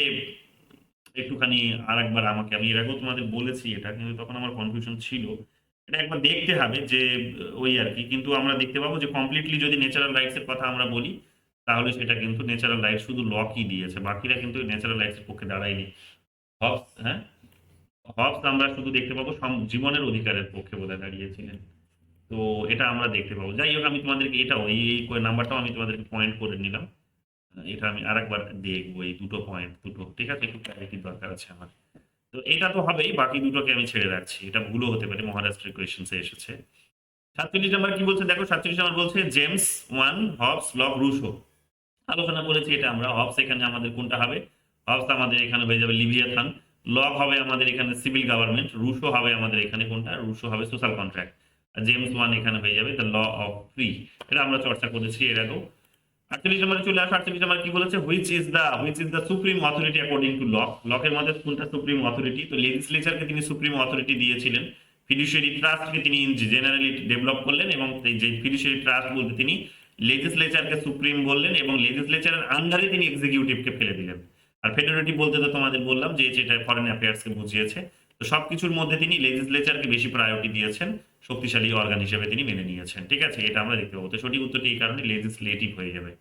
একটুখানি আরেকবার আমি এর আগেও তোমাদের বলেছি এটা, কিন্তু তখন আমার কনফিউশন ছিল। এটা একবার দেখতে হবে যে ওই আরকি। কিন্তু আমরা দেখতে পাবো যে কমপ্লিটলি যদি ন্যাচারাল রাইটস এর কথা আমরা বলি, তাহলে সেটা কিন্তু ন্যাচারাল রাইটস শুধু লকই দিয়েছে। বাকিরা কিন্তু ন্যাচারাল রাইটস এর পক্ষে দাঁড়ায়নি। হবস হ্যাঁ? হবস আমরা শুধু দেখতে পাবো জীবনের অধিকারের পক্ষে বোধহয় দাঁড়িয়েছিলেন। তো এটা আমরা দেখতে পাবো। যাই হোক, আমি তোমাদেরকে এটাও এই নাম্বারটাও আমি তোমাদেরকে পয়েন্ট করে নিলাম। এটা আমি আরেকবার দেখবো, এই দুটো পয়েন্ট দুটো, ঠিক আছে? একটু ক্লারিটির দরকার আছে আমার। তো এটা তো হবেই, বাকি দুটোকে আমি ছেড়ে রাখছি। এটা ভুলও হতে পারে, মহারাষ্ট্রের কোয়েশ্চেন্সে এসেছে। 47 নাম্বার কি বলছে দেখো, 47 নাম্বার বলছে James one, Hobbes, Locke, Rousseau. আলোচনা করেছি এটা আমরা। হবস এখানে আমাদের কোনটা হবে? হবস আমাদের এখানে হয়ে যাবে লিভিয়াথান। লক হবে আমাদের এখানে সিভিল গভর্নমেন্ট। রুশো হবে আমাদের এখানে কোনটা? রুশো হবে সোশ্যাল কন্ট্রাক্ট। আর জেমস ওয়ান এখানে হয়ে যাবে দ্য ল অফ ফ্রি। এটা আমরা চর্চা করেছি এর আগেও। 48 নম্বরে চলে আসো। 48 নম্বর কি বলেছে? Which is the supreme authority according to law. লকের মধ্যে কোনটা সুপ্রিম অথরিটি? তো লেজিসলেচারকে তিনি সুপ্রিম অথরিটি দিয়েছিলেন। ফিডুশিয়ারি ট্রাস্টকে তিনি জেনারেলি ডেভেলপ করলেন, এবং এই যে ফিডুশিয়ারি ট্রাস্ট বলতে তিনি লেজিসলেচারকে সুপ্রিম বললেন, এবং লেজিসলেচারের আন্ডারে তিনি এক্সিকিউটিভকে ফেলে দিলেন। আর ফেডারেটিভ বলতে তো তোমাদের বললাম যে যেটা ফরেন অ্যাফেয়ার্সকে বুঝিয়েছে। তো সবকিছুর মধ্যে তিনি লেজিসলেচারকে বেশি প্রায়োরিটি দিয়েছেন, শক্তিশালী অর্গান হিসেবে তিনি মেনে নিয়েছেন। ঠিক আছে, এটা আমরা দেখতে পাবো। তো সঠিক উত্তরটি এই কারণে লেজিসলেটিভ হয়ে যাবে।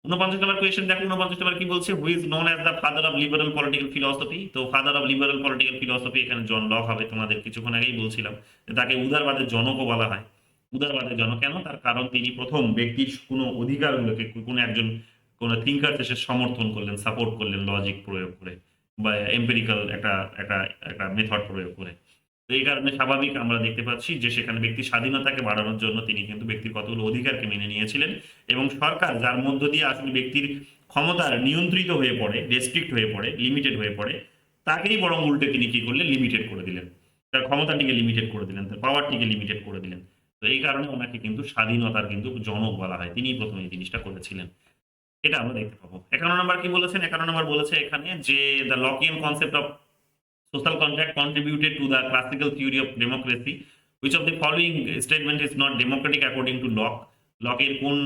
49 নম্বর কোয়েশ্চেন দেখো, 49 নম্বর কি বলছে? Who is known as the father of liberal political philosophy. তো father of liberal political philosophy এখানে জন লক হবে। তোমাদের কিছুক্ষণ আগেই বলছিলাম যে তাকে উদারবাদের জনকও বলা হয়। উদারবাদের জনক কেন? তার কারণ তিনি প্রথম ব্যক্তির কোনো অধিকারগুলোকে কোনো একজন কোনো থিঙ্কার এসে সমর্থন করলেন, সাপোর্ট করলেন লজিক প্রয়োগ করে, বা এম্পিরিক্যাল একটা একটা একটা মেথড প্রয়োগ করে। তো এই কারণে স্বাভাবিক আমরা দেখতে পাচ্ছি যে সেখানে ব্যক্তির স্বাধীনতাকে বাড়ানোর জন্য তিনি কিন্তু ব্যক্তির কতগুলো অধিকারকে মেনে নিয়েছিলেন, এবং সরকার যার মধ্য দিয়ে আসলে ব্যক্তির ক্ষমতার নিয়ন্ত্রিত হয়ে পড়ে, রেস্ট্রিক্ট হয়ে পড়ে, লিমিটেড হয়ে পড়ে, তাকেই বরং উল্টে তিনি কি করলেন? লিমিটেড করে দিলেন। তার ক্ষমতাটিকে লিমিটেড করে দিলেন, তার পাওয়ারটিকে লিমিটেড করে দিলেন। তো এই কারণে ওনাকে কিন্তু স্বাধীনতার কিন্তু জনক বলা হয়। তিনিই প্রথমে এই জিনিসটা করেছিলেন। এটা আমরা দেখতে পাবো। 51 নম্বর কি বলেছেন? 51 নম্বর বলেছে এখানে যে the Lockean concept of social contract contributed to the classical theory of democracy. Which of the following statement is not democratic according to Locke? লকের কোন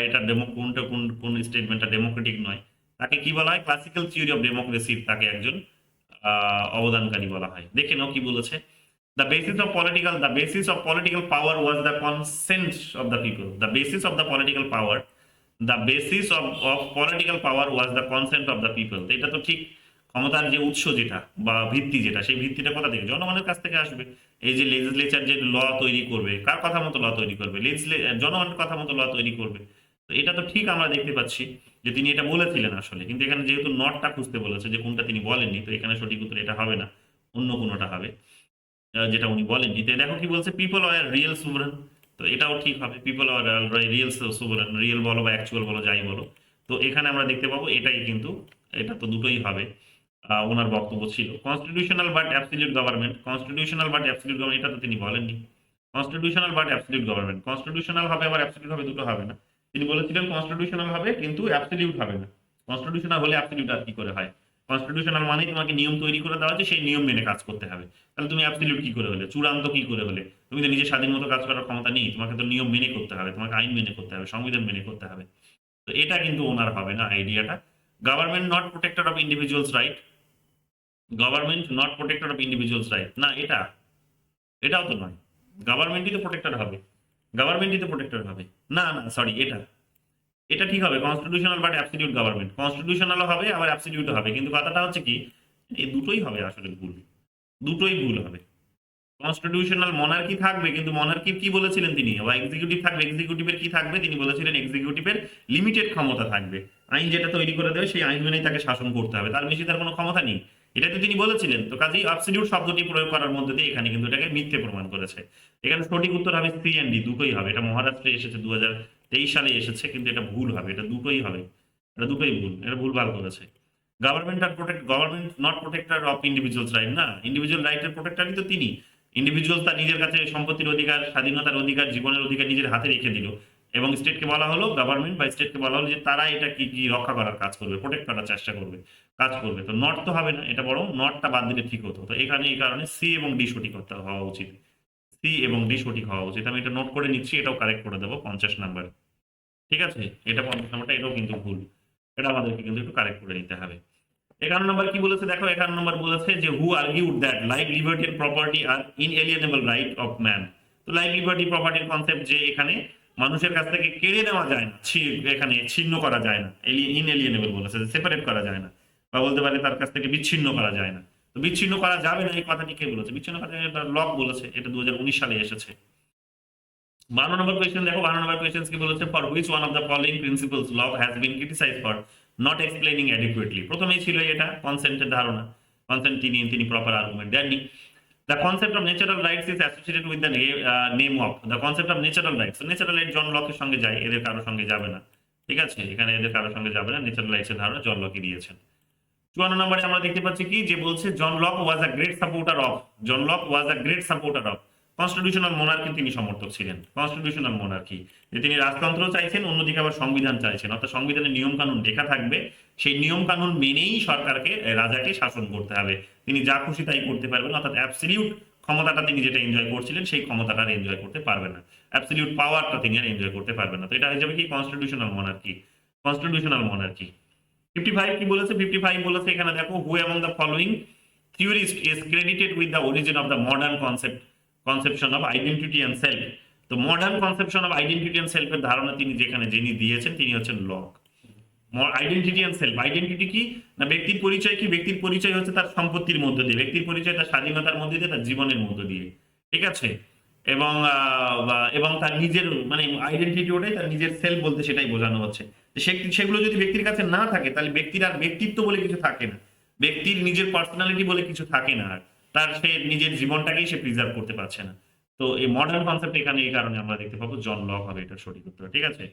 এটা কোনটা কোন স্টেটমেন্টটা ডেমোক্রেটিক নয়? তাকে কি বলা হয়? ক্লাসিক্যাল থিওরি অফ ডেমোক্রেসির তাকে একজন অবদানকারী বলা হয়। দেখে নাও কি বলেছে। The basis of political power was the consent of the people. The basis of political power was the consent of the people. তো এটা তো ঠিক। ক্ষমতার যে উৎস যেটা বা ভিত্তি যেটা, সেই ভিত্তিটা কোথা থেকে? জনগণের কাছ থেকে আসবে। এই যে লেজিসলেচার যে ল তৈরি করবে, কার কথা মতো ল তৈরি করবে? জনগণের কথা মতো ল তৈরি করবে। তো এটা তো ঠিক আমরা দেখতে পাচ্ছি যে তিনি এটা বলেছিলেন আসলে, কিন্তু এখানে যেহেতু নটটা খুঁজতে বলেছে যে কোনটা তিনি বলেননি, তো এখানে সঠিক উত্তর এটা হবে না, অন্য কোনোটা হবে যেটা উনি বলেননি। তো দেখো কি বলছে? পিপল আর রিয়েল সুভারেন। তো এটাও ঠিক হবে। পিপল আর রিয়েল সুভারেন, রিয়েল বলো বা অ্যাকচুয়াল বলো, যাই বলো। তো এখানে আমরা দেখতে পাবো এটাই কিন্তু, এটা তো দুটোই হবে। ওনার বক্তব্য ছিল constitutional but absolute government. Constitutional but absolute government, এটা তো তিনি বলেননি। Constitutional but absolute government, constitutional হবে আবার অ্যাবসলিউট হবে, দুটো হবে না। তিনি বলেছিলেন কনস্টিটিউশনাল হবে কিন্তু অ্যাবসলিউট হবে না। কনস্টিটিউশনাল হলে অ্যাবসলিউট আর কি করে হয়? কনস্টিটিউশনাল মানেই তোমাকে নিয়ম তৈরি করে দেওয়া হচ্ছে, সেই নিয়ম মেনে কাজ করতে হবে। তাহলে তুমি অ্যাবসলিউট কি করে হলে? চূড়ান্ত কি করে হলে? তুমি তো নিজের স্বাধীন মতো কাজ করার ক্ষমতা নেই, তোমাকে তো নিয়ম মেনে করতে হবে, তোমাকে আইন মেনে করতে হবে, সংবিধান মেনে করতে হবে। তো এটা কিন্তু ওনার হবে না আইডিয়াটা। Government not protector of individuals right. Government not protector of individuals right, না এটাও তো নয়। গভর্নমেন্টই তো প্রোটেক্টর হবে, গভর্নমেন্টই তো প্রোটেক্টর হবে। না না, সরি, এটা এটা ঠিক হবে। কনস্টিটিউশনাল বাট অ্যাবসলিউট গভর্নমেন্ট, কনস্টিটিউশনালও হবে আবার অ্যাবসলিউটও হবে, কিন্তু কথাটা হচ্ছে কি, এই দুটোই হবে আসলে ভুল, দুটোই ভুল হবে। কনস্টিটিউশনাল মনার্কি থাকবে, কিন্তু মনার্কির কি বলেছিলেন তিনি? বা এক্সিকিউটিভ থাকবে, এক্সিকিউটিভের কি থাকবে? তিনি বলেছিলেন এক্সিকিউটিভের লিমিটেড ক্ষমতা থাকবে। আইন যেটা তৈরি করে দেবে সেই আইন মেনেই তাকে শাসন করতে হবে, তার বেশি তার কোনো ক্ষমতা নেই। এটা তো তিনি বলেছিলেন। তো কাজেই অ্যাবসলিউট শব্দটি প্রয়োগ করার মধ্যে দিয়ে এখানে কিন্তু এটাকে মিথ্যে প্রমাণ করেছে। এখানে সঠিক উত্তর হবে সি এন্ড ডি, দুটোই হবে। এটা মহারাষ্ট্রে এসেছে, 2023 সালে এসেছে, কিন্তু এটা ভুল হবে, এটা দুটোই হবে, এটা দুটোই ভুল, এটা ভুলভাল করেছে। Government not protector of individuals right, না, ইন্ডিভিজুয়াল রাইটের প্রোটেক্টরই তো তিনি। ইন্ডিভিজুয়াল তার নিজের কাছে সম্পত্তির অধিকার, স্বাধীনতার অধিকার, জীবনের অধিকার নিজের হাতে রেখে দিল, এবং স্টেটকে বলা হলো, গভর্নমেন্ট বা স্টেটকে বলা হলো যে তারা এটা কি কি রক্ষা করার কাজ করবে, প্রোটেক্ট করার চেষ্টা করবে, কাজ করবে। তো নট তো হবে না, এটা বরং নটটা বাদ দিলে ঠিক হতো। তো এখানে এই কারণে সি এবং ডি সঠিক হওয়া উচিত, সি এবং ডি সঠিক হওয়া উচিত। আমি এটা নোট করে নিচ্ছি, এটাও কারেক্ট করে দেবো 50 নাম্বার। ঠিক আছে, এটা 50 নাম্বারটা, এটাও কিন্তু ভুল, এটা আমাদেরকে কিন্তু একটু কারেক্ট করে নিতে হবে। 51 নম্বর কি বলেছে দেখো, 51 নম্বর বলেছে যে who argued that life, liberty and property are inalienable right of man. তো লাইফ, লিবার্টি, প্রপার্টির কনসেপ্ট যে এখানে মানুষের কাছ থেকে কেড়ে নেওয়া যায় না, এখানে ছিন্ন করা যায় না, ইনএলিয়েনেবল বলেছে, সেপারেট করা যায় না, বা বলতে পারে তার কাছ থেকে বিচ্ছিন্ন করা যায় না। তো বিচ্ছিন্ন করা যাবে না এই কথাটি কে বলেছে? বিচ্ছিন্ন করা যাবে না, লক বলেছে। এটা 2019 সালে এসেছে। 12 নম্বর কোয়েশ্চেন দেখো, 12 নম্বর কোয়েশ্চেন কি বলেছে, for which one of the following principles law has been criticised for not explaining adequately. প্রথমেই ছিল এটা কনসেন্টের ধারণা, কনসেন্ট তিনি প্রপার আর্গুমেন্ট দেননি। The concept of natural rights is associated with the name of the concept of natural rights. So natural rights জন লকের সঙ্গে যায়, এদের কারোর সঙ্গে যাবে না, ঠিক আছে, এখানে এদের কারোর সঙ্গে যাবে না, ন্যাচারাল রাইটস এর ধারণা জন লকই দিয়েছেন। 54 নম্বরে আমরা দেখতে পাচ্ছি কি যে বলছে John Locke was a great supporter of, John Locke was a great supporter of constitutional monarchy, তিনি সমর্থক ছিলেন কনস্টিটিউশনাল মোনার্কি, যে তিনি রাজতন্ত্র চাইছেন, অন্যদিকে আবার সংবিধান চাইছেন, অর্থাৎ সংবিধানের নিয়ম কানুন লেখা থাকবে, সেই নিয়ম কানুন মেনেই সরকারকে রাজাকে শাসন করতে হবে, তিনি যা খুশি তাই করতে পারবেন, অর্থাৎ অ্যাবসলিউট ক্ষমতাটা তিনি যেটা এনজয় করছিলেন সেই ক্ষমতাটা আর এনজয় করতে পারবেন না, অ্যাবসলিউট পাওয়ারটা তিনি আর এনজয় করতে পারবেন না। তো এটা হয়ে যাবে কি কনস্টিটিউশনাল মোনার্কি, কনস্টিটিউশনাল মোনার্কি। 55 কি বলেছে, 55 বলেছে এখানে দেখো, who among the following theorist is credited with the origin of the modern conception of identity and self. তো modern conception of identity and সেলফের ধারণা যিনি দিয়েছেন তিনি হচ্ছেন Locke. Identity and self, identity কি না, ব্যক্তির পরিচয় কি, ব্যক্তির পরিচয় হচ্ছে তার সম্পত্তির মধ্য দিয়ে, ব্যক্তির পরিচয় তার স্বাধীনতার মধ্যে দিয়ে, তার জীবনের মধ্য দিয়ে, ঠিক আছে, এবং এবং তার নিজের মানে আইডেন্টিটি ওটাই তার নিজের সেলফ বলতে সেটাই বোঝানো হচ্ছে। সেগুলো যদি ব্যক্তির কাছে না থাকে তাহলে ব্যক্তির আর ব্যক্তিত্ব বলে কিছু থাকে না, ব্যক্তির নিজের পার্সোনালিটি বলে কিছু থাকে না, আর তার সে নিজের জীবনটাকেই সে প্রিজার্ভ করতে পারছে না। তো এই মডার্ন কনসেপ্ট এখানে এই কারণে আমরা দেখতে পাবো জন লক হবে এটা সঠিক উত্তর, ঠিক আছে।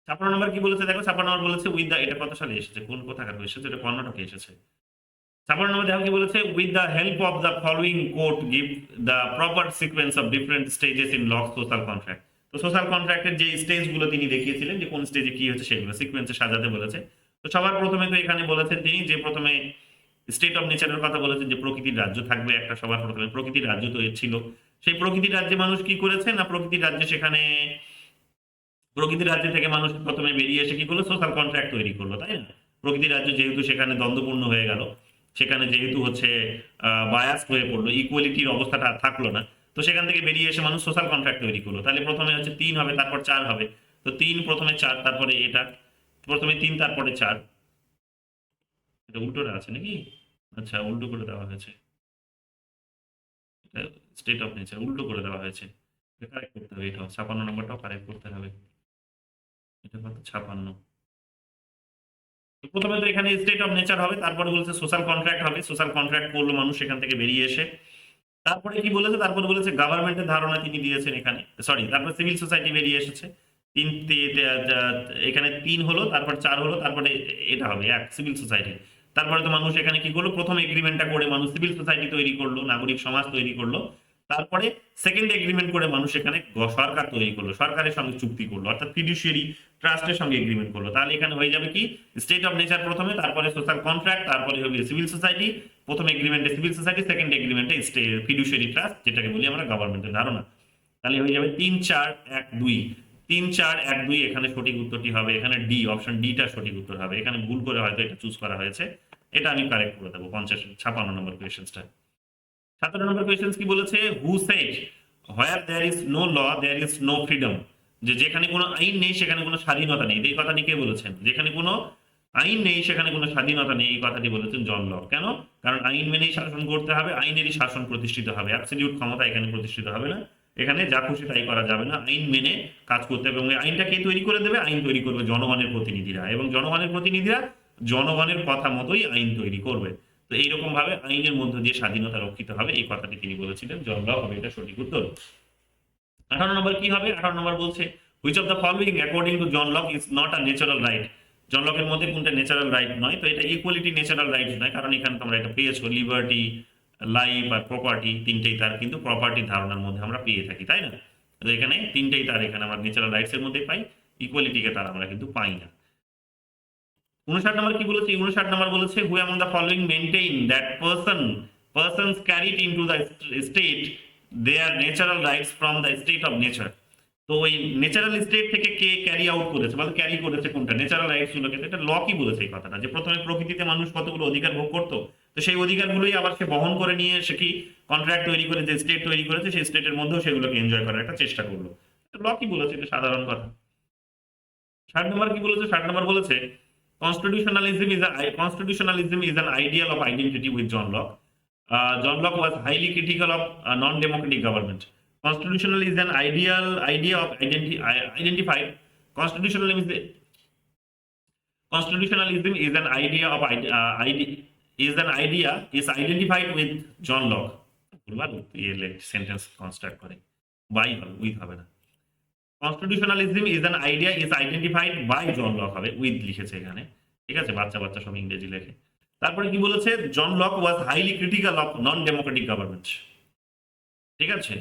56 নম্বর কি বলেছে দেখো, 56 নম্বর বলেছে উইথ দা, এটা কত সালে এসেছে, কোন কোথাকার এসেছে, এটা কর্ণাটকে এসেছে। 56 নম্বর দেখো কি বলেছে, with the help of the following code give the proper sequence of different stages in lock social contract. তো সোশ্যাল কন্ট্রাক্টের যে স্টেজ গুলো তিনি দেখিয়েছিলেন যে কোন স্টেজে কি হচ্ছে সেগুলো সিকোয়েন্সে সাজাতে বলেছে। তো সবার প্রথমে তো এখানে বলেছেন তিনি যে প্রথমে স্টেট অফ নেচারের কথা বলেছেন, যে প্রকৃতির রাজ্য থাকবে একটা, সবার প্রথমে প্রকৃতির রাজ্য তো ছিল, সেই প্রকৃতির রাজ্যে মানুষ কি করেছে না, প্রকৃতির রাজ্যে সেখানে প্রকৃতির রাজ্য থেকে মানুষ প্রথমে বেরিয়ে এসে কি করলো, সোশ্যাল কন্ট্রাক্ট তৈরি করলো, তাই না। প্রকৃতির রাজ্য যেহেতু সেখানে দ্বন্দ্বপূর্ণ হয়ে গেল, সেখানে যেহেতু হচ্ছে বায়াস হয়ে পড়লো, ইকুয়ালিটির অবস্থাটা আর থাকলো না, তো সেখান থেকে বেরিয়ে এসে মানুষ সোশ্যাল কন্ট্রাক্ট তৈরি করলো। তাহলে প্রথমে হচ্ছে 3 হবে, তারপর 4 হবে, তো 3 প্রথমে 4 তারপরে এটা, প্রথমে 3 তারপরে 4, এটা উল্টোটা আছে নাকি, আচ্ছা উল্টো করে দেওয়া হয়েছে, এটা স্টেট অফ নেচার উল্টো করে দেওয়া হয়েছে, কারেক্ট করতে হবে, এটাও 56 নম্বরটাও কারেক্ট করতে হবে, এটা কত 56। প্রথমে তো এখানে স্টেট অফ নেচার হবে, তারপরে বলেছে সোশ্যাল কন্ট্রাক্ট হবে, সোশ্যাল কন্ট্রাক্ট করলো মানুষ সেখান থেকে বেরিয়ে এসে, তারপরে কি বলেছে, তারপরে বলেছে গভর্নমেন্টের ধারণা তিনি দিয়েছেন এখানে, সরি তারপরে সিভিল সোসাইটি বেরিয়ে এসেছে, এখানে 3 হলো, তারপর 4 হলো, তারপরে এটা হবে 1 সিভিল সোসাইটি। তারপরে তো মানুষ এখানে কি করলো, প্রথম এগ্রিমেন্টটা করে মানুষ সিভিল সোসাইটি তৈরি করলো, নাগরিক সমাজ তৈরি করলো, তারপরে সেকেন্ড এগ্রিমেন্ট করে মানুষ এখানে সরকার তৈরি করলো, সরকারের সঙ্গে চুক্তি করলো, অর্থাৎ ফিডুশিয়ারি ট্রাস্টের সঙ্গে এগ্রিমেন্ট করলো। তাহলে এখানে হয়ে যাবে কি স্টেট অফ নেচার প্রথমে, তারপরে সোশ্যাল কন্ট্রাক্ট, তারপরে হবে সিভিল সোসাইটি, প্রথম এগ্রিমেন্টে সিভিল সোসাইটি, সেকেন্ড এগ্রিমেন্টে ফিডুশিয়ারি ট্রাস্ট, যেটাকে বলি আমরা গভর্নমেন্টের ধারণা। তাহলে হয়ে যাবে 3 4 1 2, 3 4 1 2, এখানে সঠিক উত্তরটি হবে এখানে ডি, অপশন ডিটা সঠিক উত্তর হবে। এখানে ভুল করে হয়তো এটা চুজ করা হয়েছে, এটা আমি কারেক্ট করে দেবো 56 নম্বর কোয়েশ্চেনটা। 17 নম্বর কোয়েশ্চেন কি বলেছে, who said where there is no law there is no freedom, যে যেখানে কোনো আইন নেই সেখানে কোনো স্বাধীনতা নেই, এই কথাটি কে বলেছেন, যেখানে কোনো আইন নেই সেখানে কোনো স্বাধীনতা নেই, এই কথাটি বলেছেন জন লক। কেন, কারণ আইন মেনেই শাসন করতে হবে, আইনেরই শাসন প্রতিষ্ঠিত হবে, অ্যাবসলিউট ক্ষমতা এখানে প্রতিষ্ঠিত হবে না, এখানে যা খুশি তাই করা যাবে না, আইন মেনে কাজ করতে হবে। এবং এই আইনটা কে তৈরি করে দেবে, আইন তৈরি করবে জনগণের প্রতিনিধিরা, এবং জনগণের প্রতিনিধিরা জনগণের কথা মতোই আইন তৈরি করবে। তো এইরকম ভাবে আইনের মধ্য দিয়ে স্বাধীনতা রক্ষিত হবে, এই কথাটি তিনি বলেছিলেন, জন লক হবে এটা সঠিক উত্তর। 18 নম্বর কি হবে, 18 নম্বর বলছে which of the following according to John Locke is not a natural right, John লকের মধ্যে কোনটা ন্যাচারাল রাইট নয়, তো এটা ইকুয়ালিটি ন্যাচারাল রাইট নয়, কারণ এখানে তোমরা এটা পেয়েছো লিবার্টি, লাইফ আর প্রপার্টি, তিনটেই তার কিন্তু প্রপার্টির ধারণার মধ্যে আমরা পেয়ে থাকি, তাই না। তো এখানে তিনটেই তার এখানে আমরা ন্যাচারাল রাইটস এর মধ্যে পাই, ইকুয়ালিটিকে তার আমরা কিন্তু পাই না। 59 নম্বর কি বলেছে, 59 নম্বর বলেছে হু among the following maintain that persons carried into the state their natural rights from the state of nature. তো ওই ন্যাচারাল স্টেট থেকে কে ক্যারি আউট করেছে, বলে ক্যারি করেছে কোনটা, ন্যাচারাল রাইটস গুলোকে, এটা লকই বলেছে এই কথাটা, যে প্রথমে প্রকৃতিতে মানুষ কতগুলো অধিকার ভোগ করতো, তো সেই অধিকারগুলোই আবার সে বহন করে নিয়ে সে কি কন্ট্রাক্ট তৈরি করে যে স্টেট তৈরি করেছে সেই স্টেটের মধ্যেও সেগুলোকে এনজয় করার একটা চেষ্টা করলো, লকই বলেছে, এটা সাধারণ কথা। 60 নম্বর কি বলেছে, 60 নম্বর বলেছে constitutionalism is an ideal of identity with John Locke. John Locke was highly critical of non-democratic government. Constitutional is an idea of identified. Constitutionalism is an idea of is identified with John Locke. Sentence construct করে by হবে, with হবে না। Constitutionalism is an idea is identified by John Locke হবে, with লিখেছে এখানে, ঠিক আছে, বাচ্চা বাচ্চা সব ইংরেজি লেখে। তারপরে কি বলেছে, John Locke was highly critical of non democratic government, ঠিক আছে,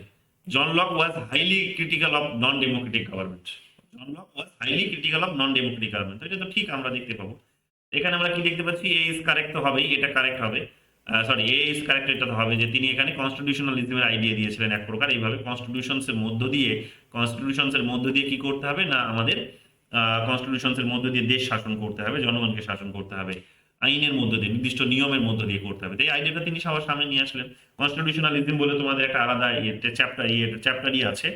John Locke was highly critical of non democratic government, John Locke was highly critical of non democratic government. এটা তো ঠিক আমরা দেখতে পাবো। এখানে আমরা কি দেখতে পাচ্ছি, এ ইজ কারেক্ট তো হবেই, এটা কারেক্ট হবে, সরি এ ইজ কারেক্ট এটা তো হবে যে তিনি এখানে কনস্টিটিউশনালিজমের আইডিয়া দিয়েছিলেন এক প্রকার। এইভাবে কনস্টিটিউশনসের মধ্য দিয়ে কি করতে হবে না, আমাদের কনস্টিটিউশনসের মধ্য দিয়ে দেশ শাসন করতে হবে, জনগণকে শাসন করতে হবে, আইনের মধ্য দিয়ে, নির্দিষ্ট নিয়মের মধ্য দিয়ে করতে হবে। তো এই আইডিয়াটা তিনি সবার সামনে নিয়ে আসলেন। কনস্টিটিউশনালিজম বলে তোমাদের একটা আলাদা চ্যাপ্টারই আছে,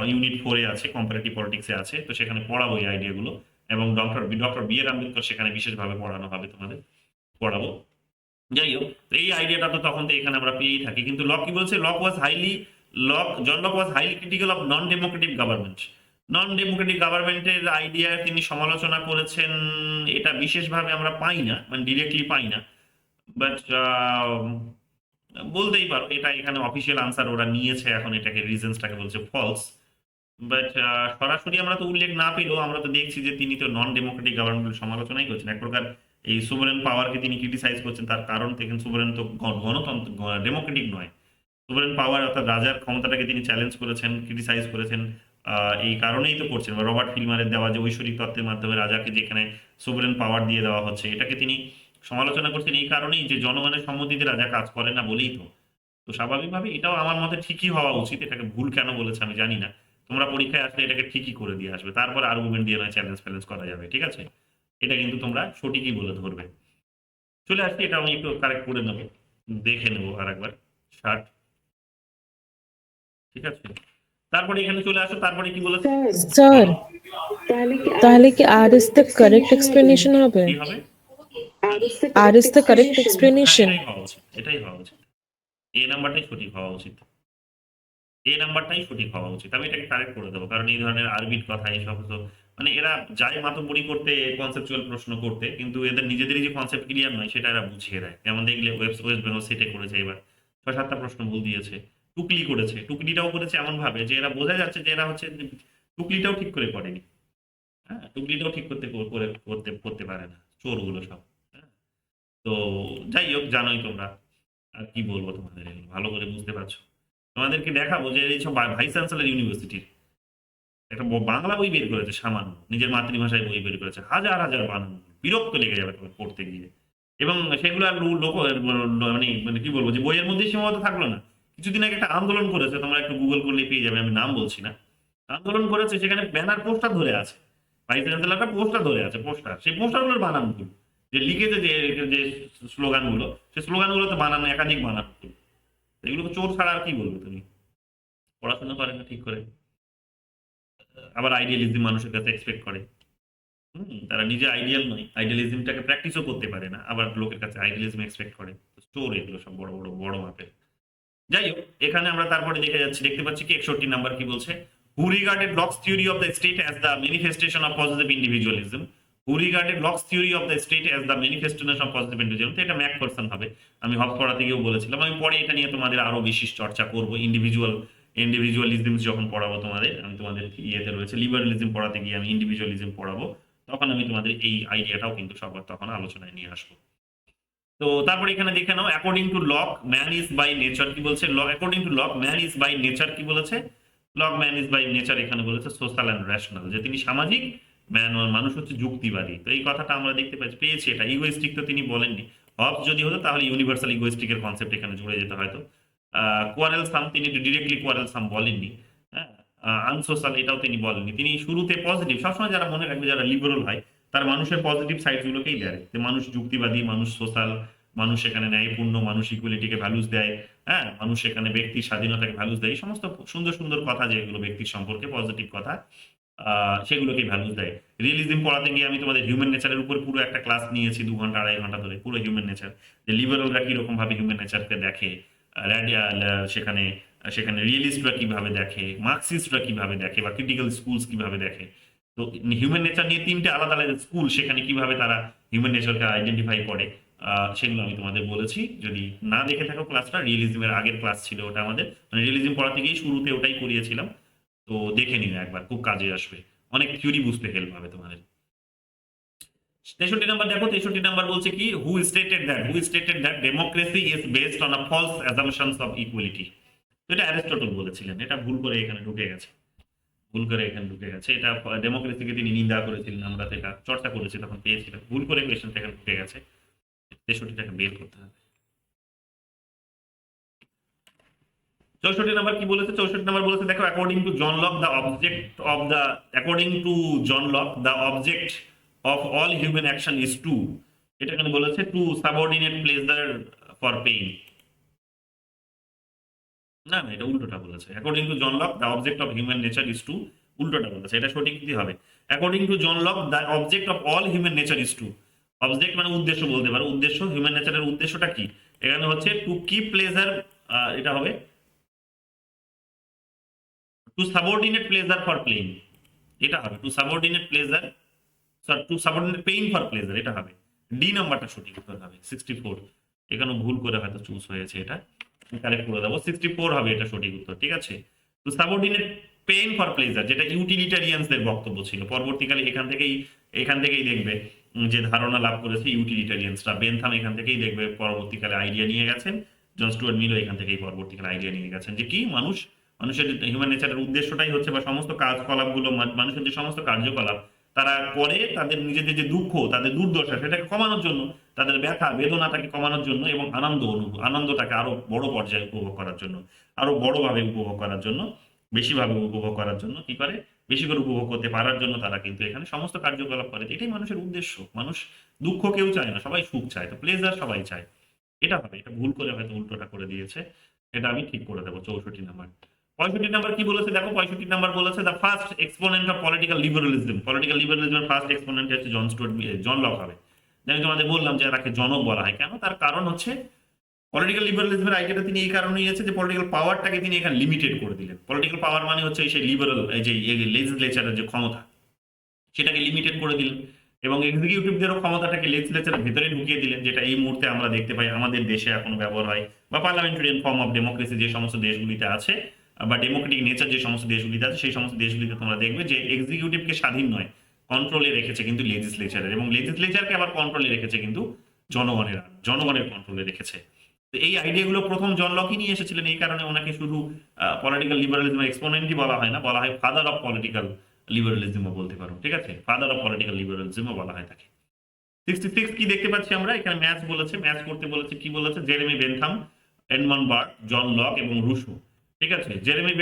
ইউনিট 4-এ আছে, কম্পারেটিভ পলিটিক্সে আছে, তো সেখানে পড়াবো এই আইডিয়াগুলো, এবং ডক্টর বি আর আম্বেদকর সেখানে বিশেষভাবে পড়ানো হবে, তোমাদের পড়াবো। যাই হোক, তো এই আইডিয়াটা তো তখন তো এখানে আমরা পেয়েই থাকি। কিন্তু লক কি বলছে, John Locke was highly critical of non democratic government. Non democratic গভর্নমেন্টের আইডিয়া তিনি সমালোচনা করেছেন, এটা বিশেষভাবে আমরা পাই না, মানে ডিরেক্টলি পাই না, বাট বলতেই পারো এটা এখানে অফিসিয়াল আনসার ওরা নিয়েছে, এখন এটাকে রিজনসটাকে বলছে ফলস। বাট সরাসরি আমরা তো উল্লেখ না পেলেও আমরা তো দেখছি যে তিনি তো নন ডেমোক্রেটিক গভর্নমেন্টের সমালোচনাই করছেন, এক প্রকার এই সুভারেন পাওয়ারকে তিনি ক্রিটিসাইজ করছেন। তার কারণ দেখেন, সুভারেন তো গণতন্ত্র, ডেমোক্রেটিক নয়। সুভারেন পাওয়ার অর্থাৎ রাজার ক্ষমতাটাকে তিনি চ্যালেঞ্জ করেছেন, ক্রিটিসাইজ করেছেন, এই কারণেই তো করছেন। রবার্ট ফিলমারের দেওয়া যে ঐশ্বরিক তত্ত্বের মাধ্যমে রাজাকে যেখানে সুভারেন পাওয়ার দিয়ে দেওয়া হচ্ছে, এটাকে তিনি সমালোচনা করছেন এই কারণেই যে জনগণের সম্মতিতে রাজা কাজ করে না বলেই তো। তো স্বাভাবিকভাবে এটাও আমার মতে ঠিকই হওয়া উচিত, এটাকে ভুল কেন বলেছে আমি জানি না। তোমরা পরীক্ষায় আসলে এটাকে ঠিকই করে দিয়ে আসবে, তারপরে আর্গুমেন্ট দিয়ে নয় চ্যালেঞ্জ ফ্যালেঞ্জ করা যাবে, ঠিক আছে, এটা কিন্তু তোমরা সঠিকই বলে ধরবে। চলে আসছি, এটা আমি একটু কারেক্ট করে নেবো, দেখে নেবো আর একবার, শার্ট, ঠিক আছে। তারপরে এখানে চলে আসো, তারপরে কি বলেছে, স্যার তাহলে কি আর ইজ দ্য কারেক্ট এক্সপ্লেনেশন হবে? কি হবে, আর ইজ দ্য কারেক্ট হ্যাঁ এক্সপ্লেনেশন? এটাই হওয়া উচিত, এটাই হওয়া উচিত, এ নাম্বারটাই সঠিক হওয়া উচিত, এ নাম্বারটাই সঠিক হওয়া উচিত। আমি এটাকে কারেক্ট করে দেবো, কারণ এই ধরনের আরবির কথা এই সমস্ত, মানে এরা যায় মাতব্বরি করতে, কনসেপচুয়াল প্রশ্ন করতে, কিন্তু এদের নিজেদেরই যে কনসেপ্ট ক্লিয়ার নয় সেটা এরা বুঝিয়ে দেয়। যেমন দেখলে ওয়েস্ট বেঙ্গল সেটে করেছে, এবার 6-7টা প্রশ্ন ভুল দিয়েছে, টুকলি করেছে, টুকলিটাও করেছে এমন ভাবে যে এরা বোঝা যাচ্ছে যে এরা হচ্ছে টুকলিটাও ঠিক করে করেনি, হ্যাঁ, টুকলিটাও ঠিক করতে পারে না, চোরগুলো সব, হ্যাঁ। তো যাই হোক, জানোই তোমরা, আর কি বলবো তোমাদের, ভালো করে বুঝতে পারছো। তোমাদেরকে দেখাবো যে এইসব ভাইস চ্যান্সেলর ইউনিভার্সিটির একটা বাংলা বই বের করেছে, সামান্য নিজের মাতৃভাষায় বই বের করেছে, হাজার হাজার বানানো, বিরক্ত লেগে যাবে তোমার পড়তে গিয়ে। এবং সেগুলো আর লোক মানে মানে কি বলবো, যে বইয়ের মধ্যে সীমাবদ্ধ থাকলো না। কিছুদিন আগে একটা আন্দোলন করেছে, তোমরা একটু গুগল করলে পেয়ে যাবে, আমি নাম বলছি না। আন্দোলন করেছে, সেখানে ব্যানার পোস্টার ধরে আছে, ভাইস চ্যান্সেলরটা পোস্টার ধরে আছে, পোস্টার, সেই পোস্টারগুলোর বানান ভুল, যে লিখেছে যে স্লোগানগুলো, সেই স্লোগানগুলোতে বানানো একাধিক বানান ভুল। এগুলোকে চোর ছাড়া আর কি বলবে তুমি, পড়াশোনা করে না ঠিক করে, আবার আইডিয়ালিজম মানুষের কাছে এক্সপেক্ট করে। তারা নিজে আইডিয়াল নয়, আইডিয়ালিজমটাকে প্র্যাকটিসও করতে পারে না, আবার লোকের কাছে আইডিয়ালিজম এক্সপেক্ট করে। স্টোর এগুলো সব বড় মাপের। যাই হোক, এখানে আমরা তারপরে দেখতে পাচ্ছি কি 61 নাম্বার কি বলছে, who regarded Locke's theory of the state as the manifestation of positive individualism. Who regarded Locke's theory of the state as the manifestation of positive individualism. এটা ম্যাকফারসন হবে, আমি হব পড়াতে গিয়েও বলেছিলাম। আমি পরে এটা নিয়ে তোমাদের আরো বেশি চর্চা করবো, ইন্ডিভিজুয়ালিজম যখন পড়াবো তোমাদের, আমি তোমাদের ইয়েতে রয়েছে লিবারালিজম পড়াতে গিয়ে আমি ইন্ডিভিজুয়ালিজম পড়াবো, তখন আমি তোমাদের এই আইডিয়াটাও কিন্তু সবার তখন আলোচনায় নিয়ে আসবো। তো তারপরে এখানে দেখে নাও, according to Locke man is by nature, কি বলছে, according to Locke man is by nature, কি বলেছে, Locke man is by nature এখানে বলেছে সোশ্যাল অ্যান্ড রেশনাল, যে তিনি সামাজিক, মানুষ হচ্ছে যুক্তিবাদী। তো এই কথাটা আমরা দেখতে পেয়েছি, এটা ইগোইস্টিক তো তিনি বলেননি। হবস যদি হতো তাহলে ইউনিভার্সাল ইগোইস্টিকের কনসেপ্ট এখানে জুড়ে যেতে হয়তো। কোয়ারেলসাম তিনি ডিরেক্টলি কোয়ারেলসাম বলেননি, হ্যাঁ। আনসোশ্যাল এটাও তিনি বলেননি, তিনি শুরুতে পজিটিভ, সবসময় যারা মনে রাখবে যারা লিবারাল হয় তার মানুষের পজিটিভ সাইডগুলোকেই দেয়, যে মানুষ যুক্তিবাদী, মানুষ সোশ্যাল, মানুষ সেখানে ন্যায়পূর্ণ, মানুষ ইকুয়ালিটিকে ভ্যালুস দেয়, হ্যাঁ, মানুষ সেখানে ব্যক্তির স্বাধীনতাকে ভ্যালুস দেয়, এই সমস্ত সুন্দর সুন্দর কথা যেগুলো ব্যক্তির সম্পর্কে পজিটিভ কথা, সেগুলোকে ভ্যালুস দেয়। রিয়েলিজম পড়াতে গিয়ে আমি তোমাদের হিউম্যান নেচারের উপর পুরো একটা ক্লাস নিয়েছি 2 ঘন্টা 2.5 ঘন্টা ধরে, পুরো হিউম্যান নেচার, যে লিবারালরা কিরকম ভাবে হিউম্যান নেচারকে দেখে, সেখানে সেখানে রিয়েলিস্টরা কিভাবে দেখে, মার্কসিস্টরা কিভাবে দেখে, বা ক্রিটিক্যাল স্কুলস কিভাবে দেখে। তো হিউম্যান নেচার নিয়ে 3টে আলাদা আলাদা স্কুল, সেখানে কিভাবে তারা হিউম্যান নেচারকে আইডেন্টিফাই করে, সেগুলো আমি তোমাদের বলেছি। যদি না দেখে থাকো ক্লাসটা, রিয়েলিজমের আগের ক্লাস ছিল ওটা আমাদের, মানে রিয়েলিজম পড়াতে গিয়েই শুরুতে ওটাই করিয়েছিলাম। তো দেখে নিও একবার, খুব কাজে আসবে, অনেক থিওরি বুঝতে হেল্প হবে তোমাদের। 63 নাম্বার দেখো, 63 নাম্বার বলছে কি, who stated that democracy is based on a false assumptions of equality. তো এটা অ্যারিস্টটল বলেছিলেন, এটা ভুল করে এখানে ঢুকে গেছে, এটা ডেমোক্রেসিকে তিনি নিন্দা করেছিলেন, আমরা তো এটা চর্চা করেছি তখন পেয়েছিলাম, ভুল করে কোয়েশ্চেনটা এখানে ঢুকে গেছে। 63টাকে বের করতে হবে। 64 নাম্বার কি বলেছে, 64 নাম্বার বলেছে দেখো, according to John Locke the object of all human action is to, এটা এখানে বলেছে to subordinate pleasure for pain. না না, এটা উল্টোটা বলেছে। According to John Locke the object of human nature is to, উল্টোটা বলেছে, এটা সঠিক কি হবে? According to John Locke the object of all human nature is to, object মানে উদ্দেশ্য বলতে পারো, উদ্দেশ্য, হিউম্যান নেচারের উদ্দেশ্যটা কি? এখানে হচ্ছে টু কিপ প্লেজার, এটা হবে to subordinate pleasure for plain, এটা হবে to subordinate pleasure, to subordinate pain for pleasure, এটা হবে। ডি নাম্বারটা সঠিক উত্তর হবে 64। এখানে ভুল করে হয়তো চুজ হয়েছে, এটা কারেক্ট করে দেবো, 64 হবে এটা সঠিক উত্তর, ঠিক আছে। তো সাবঅর্ডিনেট পেইন ফর প্লেজার, যেটা ইউটিলিটারিয়ানসদের বক্তব্য ছিল, পরবর্তীকালে এখান থেকেই দেখবে যে ধারণা লাভ করেছে ইউটিলিটারিয়ানসরা, বেনথাম এখান থেকেই দেখবে পরবর্তীকালে আইডিয়া নিয়ে গেছেন, জন স্টুয়ার্ট মিলও এখান থেকেই পরবর্তীকালে আইডিয়া নিয়ে গেছেন যে কি মানুষের হিউম্যান নেচারের উদ্দেশ্যটাই হচ্ছে, বা সমস্ত কাজকলাপগুলো, মানুষের যে সমস্ত কার্যকলাপ তারা করে তাদের নিজেদের যে দুঃখ, তাদের দুর্দশা, সেটাকে কমানোর জন্য, তাদের ব্যথা বেদনাটাকে কমানোর জন্য, এবং আনন্দটাকে আরো বড় পর্যায়ে উপভোগ করার জন্য, আরো বড়ভাবে উপভোগ করার জন্য, বেশিভাবে উপভোগ করার জন্য, কি করে, বেশি করে উপভোগ করতে পারার জন্য তারা কিন্তু এখানে সমস্ত কার্যকলাপ করে। এটাই মানুষের উদ্দেশ্য। মানুষ দুঃখ কেউ চায় না, সবাই সুখ চায়, তো প্লেজার সবাই চায়, এটা হবে। এটা ভুল করে হয়তো উল্টোটা করে দিয়েছে, এটা আমি ঠিক করে দেবো। 64 নাম্বার। 65 নাম্বার কি বলেছে দেখো, 65 নাম্বার বলেছে the first exponent of political লিবারালিজমের ফার্স্ট এক্সপোনেন্ট হচ্ছে জন লক হবে। আমি তোমাদের বললাম যে তাকে জনক বলা হয় কেন, তার কারণ হচ্ছে পলিটিক্যাল লিবারালিজমের আইডিয়াটা তিনি এই কারণে নিয়েছে যে পলিটিক্যাল পাওয়ারটাকে তিনি এখানে লিমিটেড করে দিলেন। পলিটিক্যাল পাওয়ার মানে হচ্ছে সেই লিবারাল, এই যে লেজিসলেচারের যে ক্ষমতা, সেটাকে লিমিটেড করে দিলেন, এবং এক্সিকিউটিভদেরও ক্ষমতাটাকে লেজিসলেচারের ভিতরে ঢুকিয়ে দিলেন, যেটা এই মুহূর্তে আমরা দেখতে পাই আমাদের দেশে এখন ব্যবহার হয়, বা পার্লামেন্টারিয়ান ফর্ম অফ ডেমোক্রেসি যে সমস্ত দেশগুলিতে আছে, বা ডেমোক্রেটিক নেচার যে সমস্ত দেশগুলিতে আছে, সেই সমস্ত দেশগুলিতে তোমরা দেখবে যে এক্সিকিউটিভকে স্বাধীন নয়, কন্ট্রোলে রেখেছে কিন্তু লেজিসলেচারের, এবং লেজিসলেচারকে আবার কন্ট্রোলে রেখেছে কিন্তু জনগণের কন্ট্রোলে রেখেছে। তো এই আইডিয়াগুলো প্রথম জন লকই নিয়ে এসেছিলেন, এই কারণে ওনাকে শুধু পলিটিক্যাল লিবারালিজমের এক্সপোনেন্টই বলা হয় না, বলা হয় ফাদার অফ পলিটিক্যাল লিবারালিজমও বলতে পারো, ঠিক আছে, ফাদার অফ পলিটিক্যাল লিবারালিজমও বলা হয় তাকে। 66 কি দেখতে পাচ্ছি আমরা এখানে, ম্যাচ করতে বলেছে, কি বলেছে, Jeremy Bentham, Edmund Burke, John Locke এবং রুশো, ঠিক আছে। জেরেমি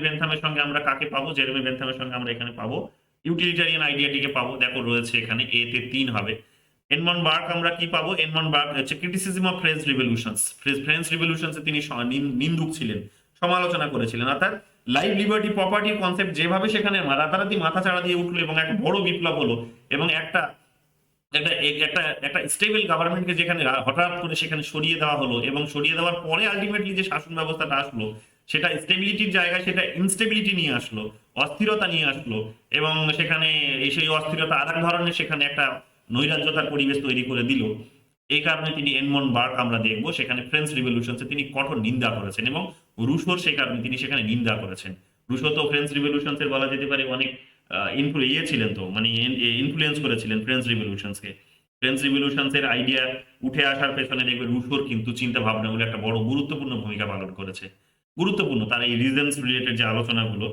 বেনথামের সঙ্গে আমরা কাকে পাবো, জেরেমি বেনথামের সঙ্গে আমরা এখানে পাবো ইউটিলিটারিয়ান আইডিয়াটিকে পাবো, দেখো রয়েছে এখানে, এ তে 3 হবে। এডমন্ড বার্ক আমরা কি পাবো, এডমন্ড বার্ক হচ্ছে ক্রিটিসিজম অফ ফ্রেঞ্চ রিভলিউশনসে তিনি নিন্দুক ছিলেন, সমালোচনা করেছিলেন, অর্থাৎ লাইফ, লিবার্টি, প্রপার্টির কনসেপ্ট যেভাবে সেখানে রাতারাতি মাথা চাড়া দিয়ে উঠলো, এবং একটা বড় বিপ্লব হলো, এবং একটা একটা একটা একটা স্টেবল গভর্নমেন্টকে যেখানে হঠাৎ করে সেখানে সরিয়ে দেওয়া হলো, এবং সরিয়ে দেওয়ার পরে আলটিমেটলি যে শাসন ব্যবস্থাটা আসলো, সেটা স্টেবিলিটির জায়গায় সেটা ইনস্টেবিলিটি নিয়ে আসলো, অস্থিরতা নিয়ে আসলো, এবং সেখানে সেই অস্থিরতা আর এক ধরনের সেখানে একটা নৈরাজ্যতার পরিবেশ তৈরি করে দিল। এই কারণে তিনি এডমন্ড বার্ক আমরা দেখবো সেখানে ফ্রেঞ্চ রিভলিউশনসে তিনি কঠোর নিন্দা করেছেন, এবং রুশোর সেই কারণে তিনি সেখানে নিন্দা করেছেন। রুশো তো ফ্রেঞ্চ রিভলিউশনসের বলা যেতে পারে অনেক ছিলেন, তো মানে ইনফ্লুয়েন্স করেছিলেন ফ্রেঞ্চ রিভলিউশনসের আইডিয়া উঠে আসার পেছনে দেখবে রুশোর কিন্তু চিন্তা ভাবনাগুলো একটা বড় গুরুত্বপূর্ণ ভূমিকা পালন করেছে। গুরুত্বপূর্ণ তার এই রিজেন্স রিলেটেড যে আলোচনাগুলো,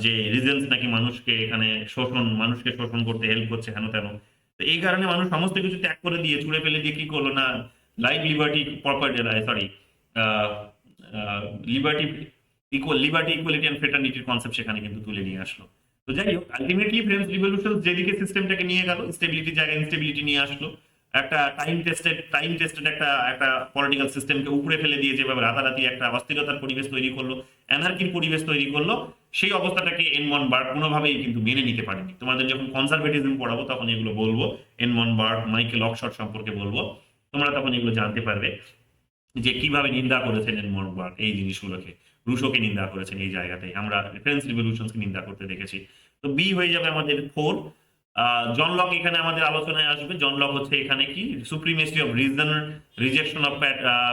যে রিজেন্স নাকি মানুষকে শোষণ করতে হেল্প করছে হেন তেন, তো এই কারণে মানুষ সমস্ত কিছু ত্যাগ করে দিয়ে, ছুড়ে ফেলে দিয়ে কি করলো না, life, liberty, property, liberty, equality and ফ্রেটার্নিটির কনসেপ্ট সেখানে কিন্তু তুলে নিয়ে আসলো। তো যাই হোক, আলটিমেটলি ফ্রেঞ্চ রিভলিউশন যেদিকে সিস্টেমটাকে নিয়ে গেল, স্টেবিলিটির জায়গায় ইনস্টেবিলিটি নিয়ে আসলো, একটা টাইম টেস্টেড একটা পলিটিক্যাল সিস্টেমকে উপরে ফেলে দিয়ে যেভাবে রাতারাতি একটা অস্থিরতার পরিবেশ তৈরি করলো, অ্যানার্কির পরিবেশ তৈরি করলো, সেই অবস্থাটাকে এডমন্ড বার্ক কোনোভাবেই কিন্তু মেনে নিতে পারেনি। তোমাদের যখন কনজারভেটিজম পড়াবো তখন এগুলো বলবো, এডমন্ড বার্ক, মাইকেল অক্সফোর্ড সম্পর্কে বলবো, তোমরা তখন এগুলো জানতে পারবে যে কিভাবে নিন্দা করেছেন এডমন্ড বার্ক এই জিনিসগুলোকে। রুশোকে নিন্দা করেছেন এই জায়গাটায় আমরা ফ্রেঞ্চ রিভলিউশনকে নিন্দা করতে দেখেছি। তো বি হয়ে যাবে আমাদের 4। জন লক এখানে আমাদের আলোচনায় আসবে। জন লক হচ্ছে এখানে কি supremacy of reason, rejection of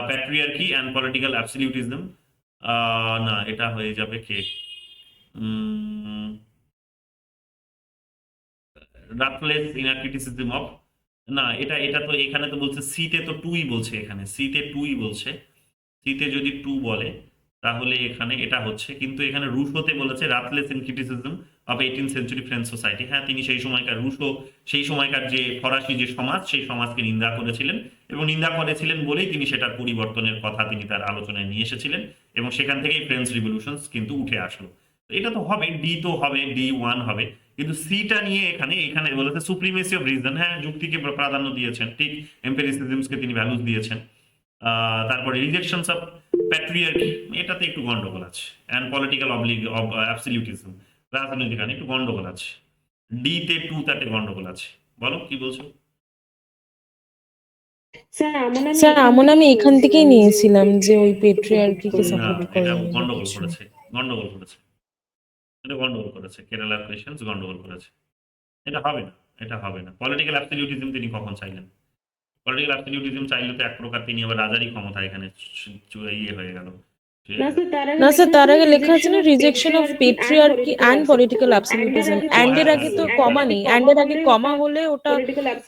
patriarchy and political absolutism. না, এটা হয়ে যাবে কে, রাথলেস ইনার ক্রিটিসিজম অফ, না এটা এটা তো এখানে তো বলছে সিতে তো টুই বলছে, এখানে সিতে টুই বলছে। সিতে যদি টু বলে তাহলে এখানে এটা হচ্ছে, কিন্তু এখানে রুশোতে বলেছে ruthless in criticism of 18th century French society. হ্যাঁ, তিনি সেই সময়কার রুশো সেই সময়কার যে ফরাসি যে সমাজ সেই সমাজকে নিন্দা করেছিলেন এবং নিন্দা করেছিলেন বলেই তিনি সেটার পরিবর্তনের কথা তিনি তার আলোচনায় নিয়ে এসেছিলেন এবং সেখান থেকেই ফ্রেঞ্চ রিভলিউশনস কিন্তু উঠে আসলো। তো এটা তো হবে, ডি তো হবে, D1 হবে, কিন্তু সিটা নিয়ে এখানে এখানে বলেছে সুপ্রিমেসি অফ রিজন। হ্যাঁ, যুক্তিকে প্রাধান্য দিয়েছেন, ঠিক, এম্পিরিসিজমসকে তিনি ভ্যালুস দিয়েছেন। তারপরে রিজেকশনস অফ প্যাট্রিয়ার্কি, এটাতে একটু গন্ডগোল আছে, অ্যান্ড পলিটিক্যাল অ্যাবসলিউটিজম, রাজনৈতিক আইন একটু গন্ডগোল আছে। ডিতে 2 তাতে গন্ডগোল আছে। বলো কি বলছো? স্যার আমন আমি এখান থেকেই নিয়েছিলাম যে ওই পেট্রিয়ার্কিকে না, সাপোর্ট করে এটা এরকম গন্ডগোল কিছু। করেছে, গন্ডগোল করেছে, এটা গন্ডগোল করেছে, কেরালার কোয়েশ্চেন্স গন্ডগোল করেছে। এটা হবে না, এটা হবে না। পলিটিক্যাল অ্যাবসলিউটিজম তিনি কখন চাইলেন? পলিটিক্যাল অ্যাবসলিউটিজম চাইলে তো এক প্রকার তিনি আবার রাজারই ক্ষমতা এখানে ইয়ে হয়ে গেল। না স্যার, তার আগে লেখা আছে না rejection of patriarchy and political absolutism, and এর আগে তো কমা নেই, অ্যান্ড এর আগে কমা হলে ওটা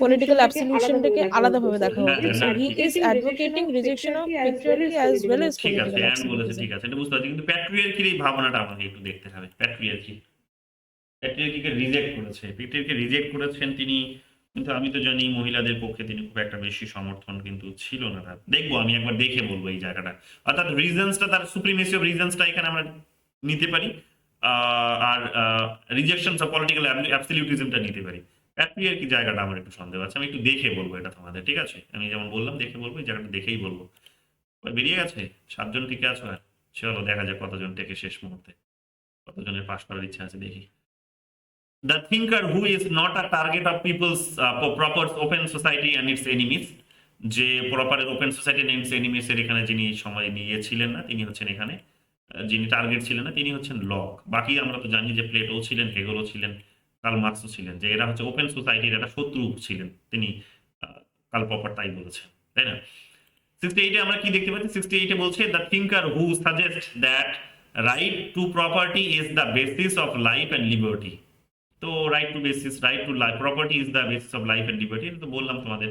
পলিটিক্যাল অ্যাবসলিউশনটাকে আলাদাভাবে দেখা হ্যাঁ হতো। হ্যাঁ, সো না হি ঠিক is advocating rejection of patriarchy as well as ঠিক আছে, পলিটিক্যাল অ্যান্ড বলেছে, অ্যাবসলিউটিজম। ঠিক আছে, এটা বুঝতে পারছি, কিন্তু প্যাট্রিয়ার্কির এই ভাবনাটা আমাকে একটু দেখতে হবে। প্যাট্রিয়ার্কিকে রিজেক্ট করেছে, প্যাট্রিয়ার্কি রিজেক্ট করেছেন তিনি, কিন্তু আমি তো জানি মহিলাদের পক্ষে তিনি খুব একটা বেশি সমর্থন কিন্তু ছিল না তার। দেখবো, আমি একবার দেখে বলবো এই জায়গাটা। অর্থাৎ রিজনসটা, তার সুপ্রিমেসি অফ রিজনসটা এখানে আমরা নিতে পারি, আর রিজেকশন অফ পলিটিক্যাল অ্যাবসলিউটিজমটা নিতে পারি। প্যাট্রিয়ার্কি জায়গাটা আমার একটু সন্দেহ আছে, আমি একটু দেখে বলবো এটা তোমাদের, ঠিক আছে? আমি যেমন বললাম দেখে বলবো, এই জায়গাটা দেখেই বলবো। বেরিয়ে গেছে 7 জন টিকে আছো, আর চলো দেখা যাক কতজন টেকে শেষ মুহূর্তে, কতজনের পাশ করার ইচ্ছা আছে দেখি। The thinker who is not a target of people's proper open society and its enemies, যে proper open society and its enemies এর এখানে যিনি সময় নিয়েছিলেন না, তিনি হচ্ছেন এখানে যিনি টার্গেট ছিলেন না, তিনি হচ্ছেন লক। বাকি আমরা তো জানি যে প্লেটো ছিলেন, হেগেলও ছিলেন, কার্ল মার্কসও ছিলেন, যে এরা হচ্ছে ওপেন সোসাইটির একটা শত্রু ছিলেন। তিনি কার্ল পপার তাই বলেছেন, তাই না? 68 এ আমরা কি দেখতে পাচ্ছি? 68 এ বলছে the thinker who suggest that right to property is the basis of life and liberty. তো right to life, property is the basis of life and liberty, তো বললাম তোমাদের,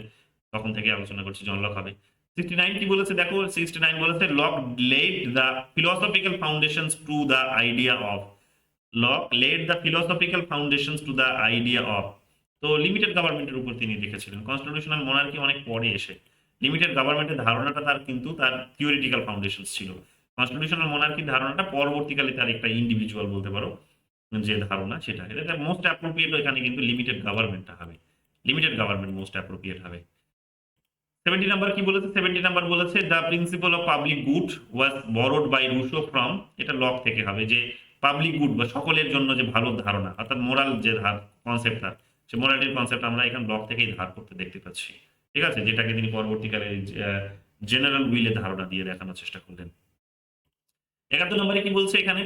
তখন থেকে আলোচনা করছি জন লক হবে। 69 কি বলেছে দেখো, 69 বলেছে Locke laid the philosophical foundations to the idea of, Locke laid the philosophical foundations to the idea of. তো লিমিটেড গভর্নমেন্টের উপর তিনি লিখেছিলেন। কনস্টিটিউশনাল মনার্কি অনেক পরে এসে, লিমিটেড গভর্নমেন্টের ধারণাটা তার কিন্তু তার থিওরিটিক্যাল ফাউন্ডেশনস ছিল। কনস্টিটিউশনাল মনার্কির ধারণাটা পরবর্তীকালে তার একটা ইন্ডিভিজুয়াল বলতে পারো যে ধারণা, সেটা এটা মোস্ট অ্যাপ্রোপ্রিয়েট এখানে কিন্তু লিমিটেড গভর্নমেন্টটা হবে, লিমিটেড গভর্নমেন্ট মোস্ট অ্যাপ্রোপ্রিয়েট হবে। 70 নাম্বার কি বলেছে? 70 নাম্বার বলেছে the principle of public good was borrowed by Rousseau from, এটা লক থেকে হবে, যে পাবলিক গুড বা সকলের জন্য যে ভালো ধারণা, অর্থাৎ মোরাল যে কনসেপ্ট, তার সে মোরালিটির কনসেপ্ট আমরা এখানে লক থেকেই ধার করতে দেখতে পাচ্ছি, ঠিক আছে? যেটাকে তিনি পরবর্তীকালে জেনারেল উইলে ধারণা দিয়ে দেখানোর চেষ্টা করলেন। 71 নম্বরে কি বলছে এখানে?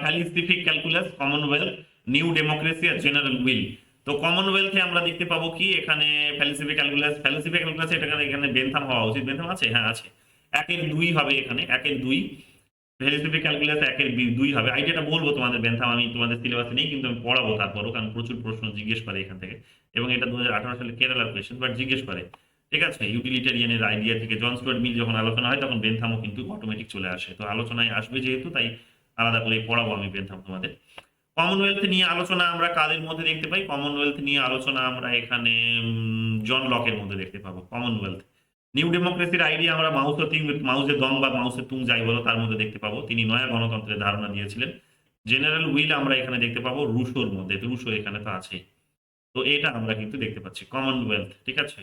Felicific calculus, commonwealth, new democracy আর জেনারেল উইল। তো কমনওয়েলথে আমরা দেখতে পাবো কি এখানে ফ্যালিসিফিক ক্যালকুলাস, এটা এখানে বেনথাম হওয়া উচিত। বেনথাম আছে? হ্যাঁ আছে। 1-এর 2 হবে এখানে, 1-এর 2 ফ্যালিসিফিক ক্যালকুলাস 1-এর 2 হবে। আইডিয়াটা বলবো তোমাদের, বেনথাম আমি তোমাদের সিলেবাসে নেই, কিন্তু আমি পড়াবো তারপরও, কারণ প্রচুর প্রশ্ন জিজ্ঞেস করে এখান থেকে, এবং এটা 2018 সালে কেরালার কোয়েশ্চেন, বাট জিজ্ঞেস করে, ঠিক আছে? ইউটিলিটারিয়ানের আইডিয়া থেকে জন স্টুয়ার্ট মিল যখন আলোচনা হয় তখন বেনথামও কিন্তু অটোমেটিক চলে আসে। তো আলোচনায় আসবে যেহেতু, তাই আলাদা করে পড়াবো আমি বেনথাম তোমাদের। কমনওয়েলথ নিয়ে আলোচনা আমরা কাদের মধ্যে দেখতে পাই? কমনওয়েলথ নিয়ে আলোচনা আমরা এখানে জন লকের মধ্যে দেখতে পাবো কমনওয়েলথ। নিউ ডেমোক্রেসির আইডিয়া আমরা মাউজে দং বা মাউসে তুং যাই বলো তার মধ্যে দেখতে পাবো, তিনি নয়া গণতন্ত্রের ধারণা দিয়েছিলেন। জেনারেল উইল আমরা এখানে দেখতে পাবো রুশোর মধ্যে, তো রুশো এখানে তো আছেই। তো এটা আমরা কিন্তু দেখতে পাচ্ছি কমনওয়েলথ, ঠিক আছে?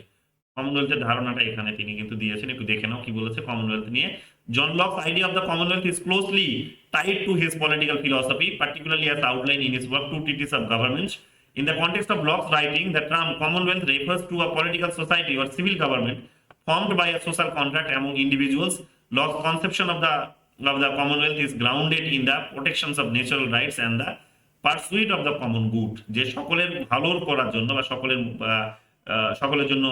কমনওয়েলথের ধারণাটা এখানে তিনি কিন্তু দিয়েছেন, একটু দেখে নাও কি বলেছে কমনওয়েলথ নিয়ে। John Locke's idea of the commonwealth is closely tied to his political philosophy, particularly as outlined in his work Two Treatises of Governments. In the context of Locke's writing, the term Commonwealth refers to a political society or civil government formed by a social contract among individuals. Locke's conception of the of the Commonwealth is grounded in the protections of natural rights and the pursuit of the common good, যে সকলের ভালোর করার জন্য বা সকলের জন্য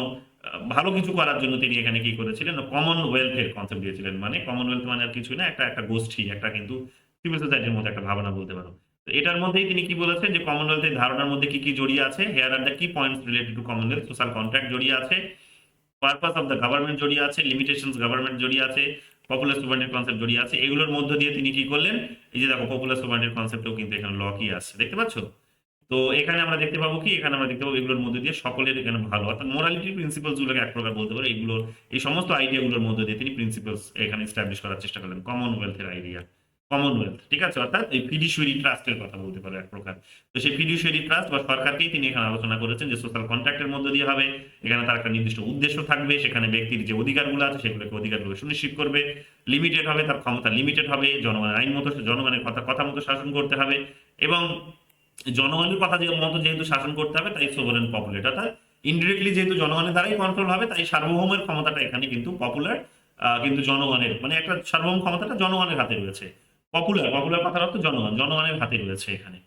ভালো কিছু করার জন্য তিনি এখানে কি করেছিলেন, কমনওয়েলথের কনসেপ্ট দিয়েছিলেন। মানে কমনওয়েলথ মানে আর কিছুই না, একটা একটা গোষ্ঠী, একটা কিন্তু সিভিল সোসাইটির মধ্যে একটা ভাবনা বলতে পারো। তো এটার মধ্যেই তিনি কি বলেছেন যে কমনওয়েলথের ধারণার মধ্যে কি জড়িয়ে আছে, হেয়ার আর দ্য কি points related to Commonwealth, social contract জড়িয়ে আছে, পারপাস অফ দ্য গভর্নমেন্ট জড়িয়ে আছে, লিমিটেশনস গভর্নমেন্ট জড়িয়ে আছে, পপুলার সোভারেনিটির কনসেপ্ট জড়িয়ে আছে। এগুলোর মধ্য দিয়ে তিনি কি করলেন, এই যে দেখো পপুলার সোভারেনিটির কনসেপ্টও কিন্তু এখানে ল কি আসছে, দেখতে পাচ্ছ? তো এখানে আমরা দেখতে পাবো কি, এখানে আমরা দেখতে পাবো এগুলোর মধ্যে দিয়ে সকলের এখানে ভালো, অর্থাৎ মোরালিটি প্রিন্সিপালস গুলোকে এক প্রকার বলতে পারো। এগুলোর এই সমস্ত আইডিয়াগুলোর মধ্যে দিয়ে তিনি প্রিন্সিপালস এখানে এস্টাবলিশ করার চেষ্টা করলেন, কমনওয়েলথের আইডিয়া, কমনওয়েলথ, ঠিক আছে? অর্থাৎ এই ফিডুশিয়ারি ট্রাস্টের কথা বলতে পারো এক প্রকার। তো সেই ফিডুশিয়ারি ট্রাস্ট বা সরকারকেই তিনি এখানে আলোচনা করেছেন যে সোশ্যাল কন্ট্রাক্টের মধ্যে দিয়ে হবে, এখানে তার একটা নির্দিষ্ট উদ্দেশ্য থাকবে, সেখানে ব্যক্তির যে অধিকারগুলো আছে সেগুলোকে অধিকারগুলো সুনিশ্চিত করবে, লিমিটেড হবে, তার ক্ষমতা লিমিটেড হবে, জনগণের আইন মতো জনগণের কথা মতো শাসন করতে হবে, এবং জনগণের কথা মতো যেহেতু শাসন করতে হবে তাই সোভারেন পপুলেট, অর্থাৎ ইনডিরেক্টলি যেহেতু জনগণের দ্বারাই কন্ট্রোল হবে তাই সার্বভৌমের ক্ষমতাটা এখানে কিন্তু পপুলার, কিন্তু জনগণের, মানে একটা সার্বভৌম ক্ষমতাটা জনগণের হাতে রয়েছে। পপুলার কথার অর্থ জনগণের হাতে রয়েছে এখানে।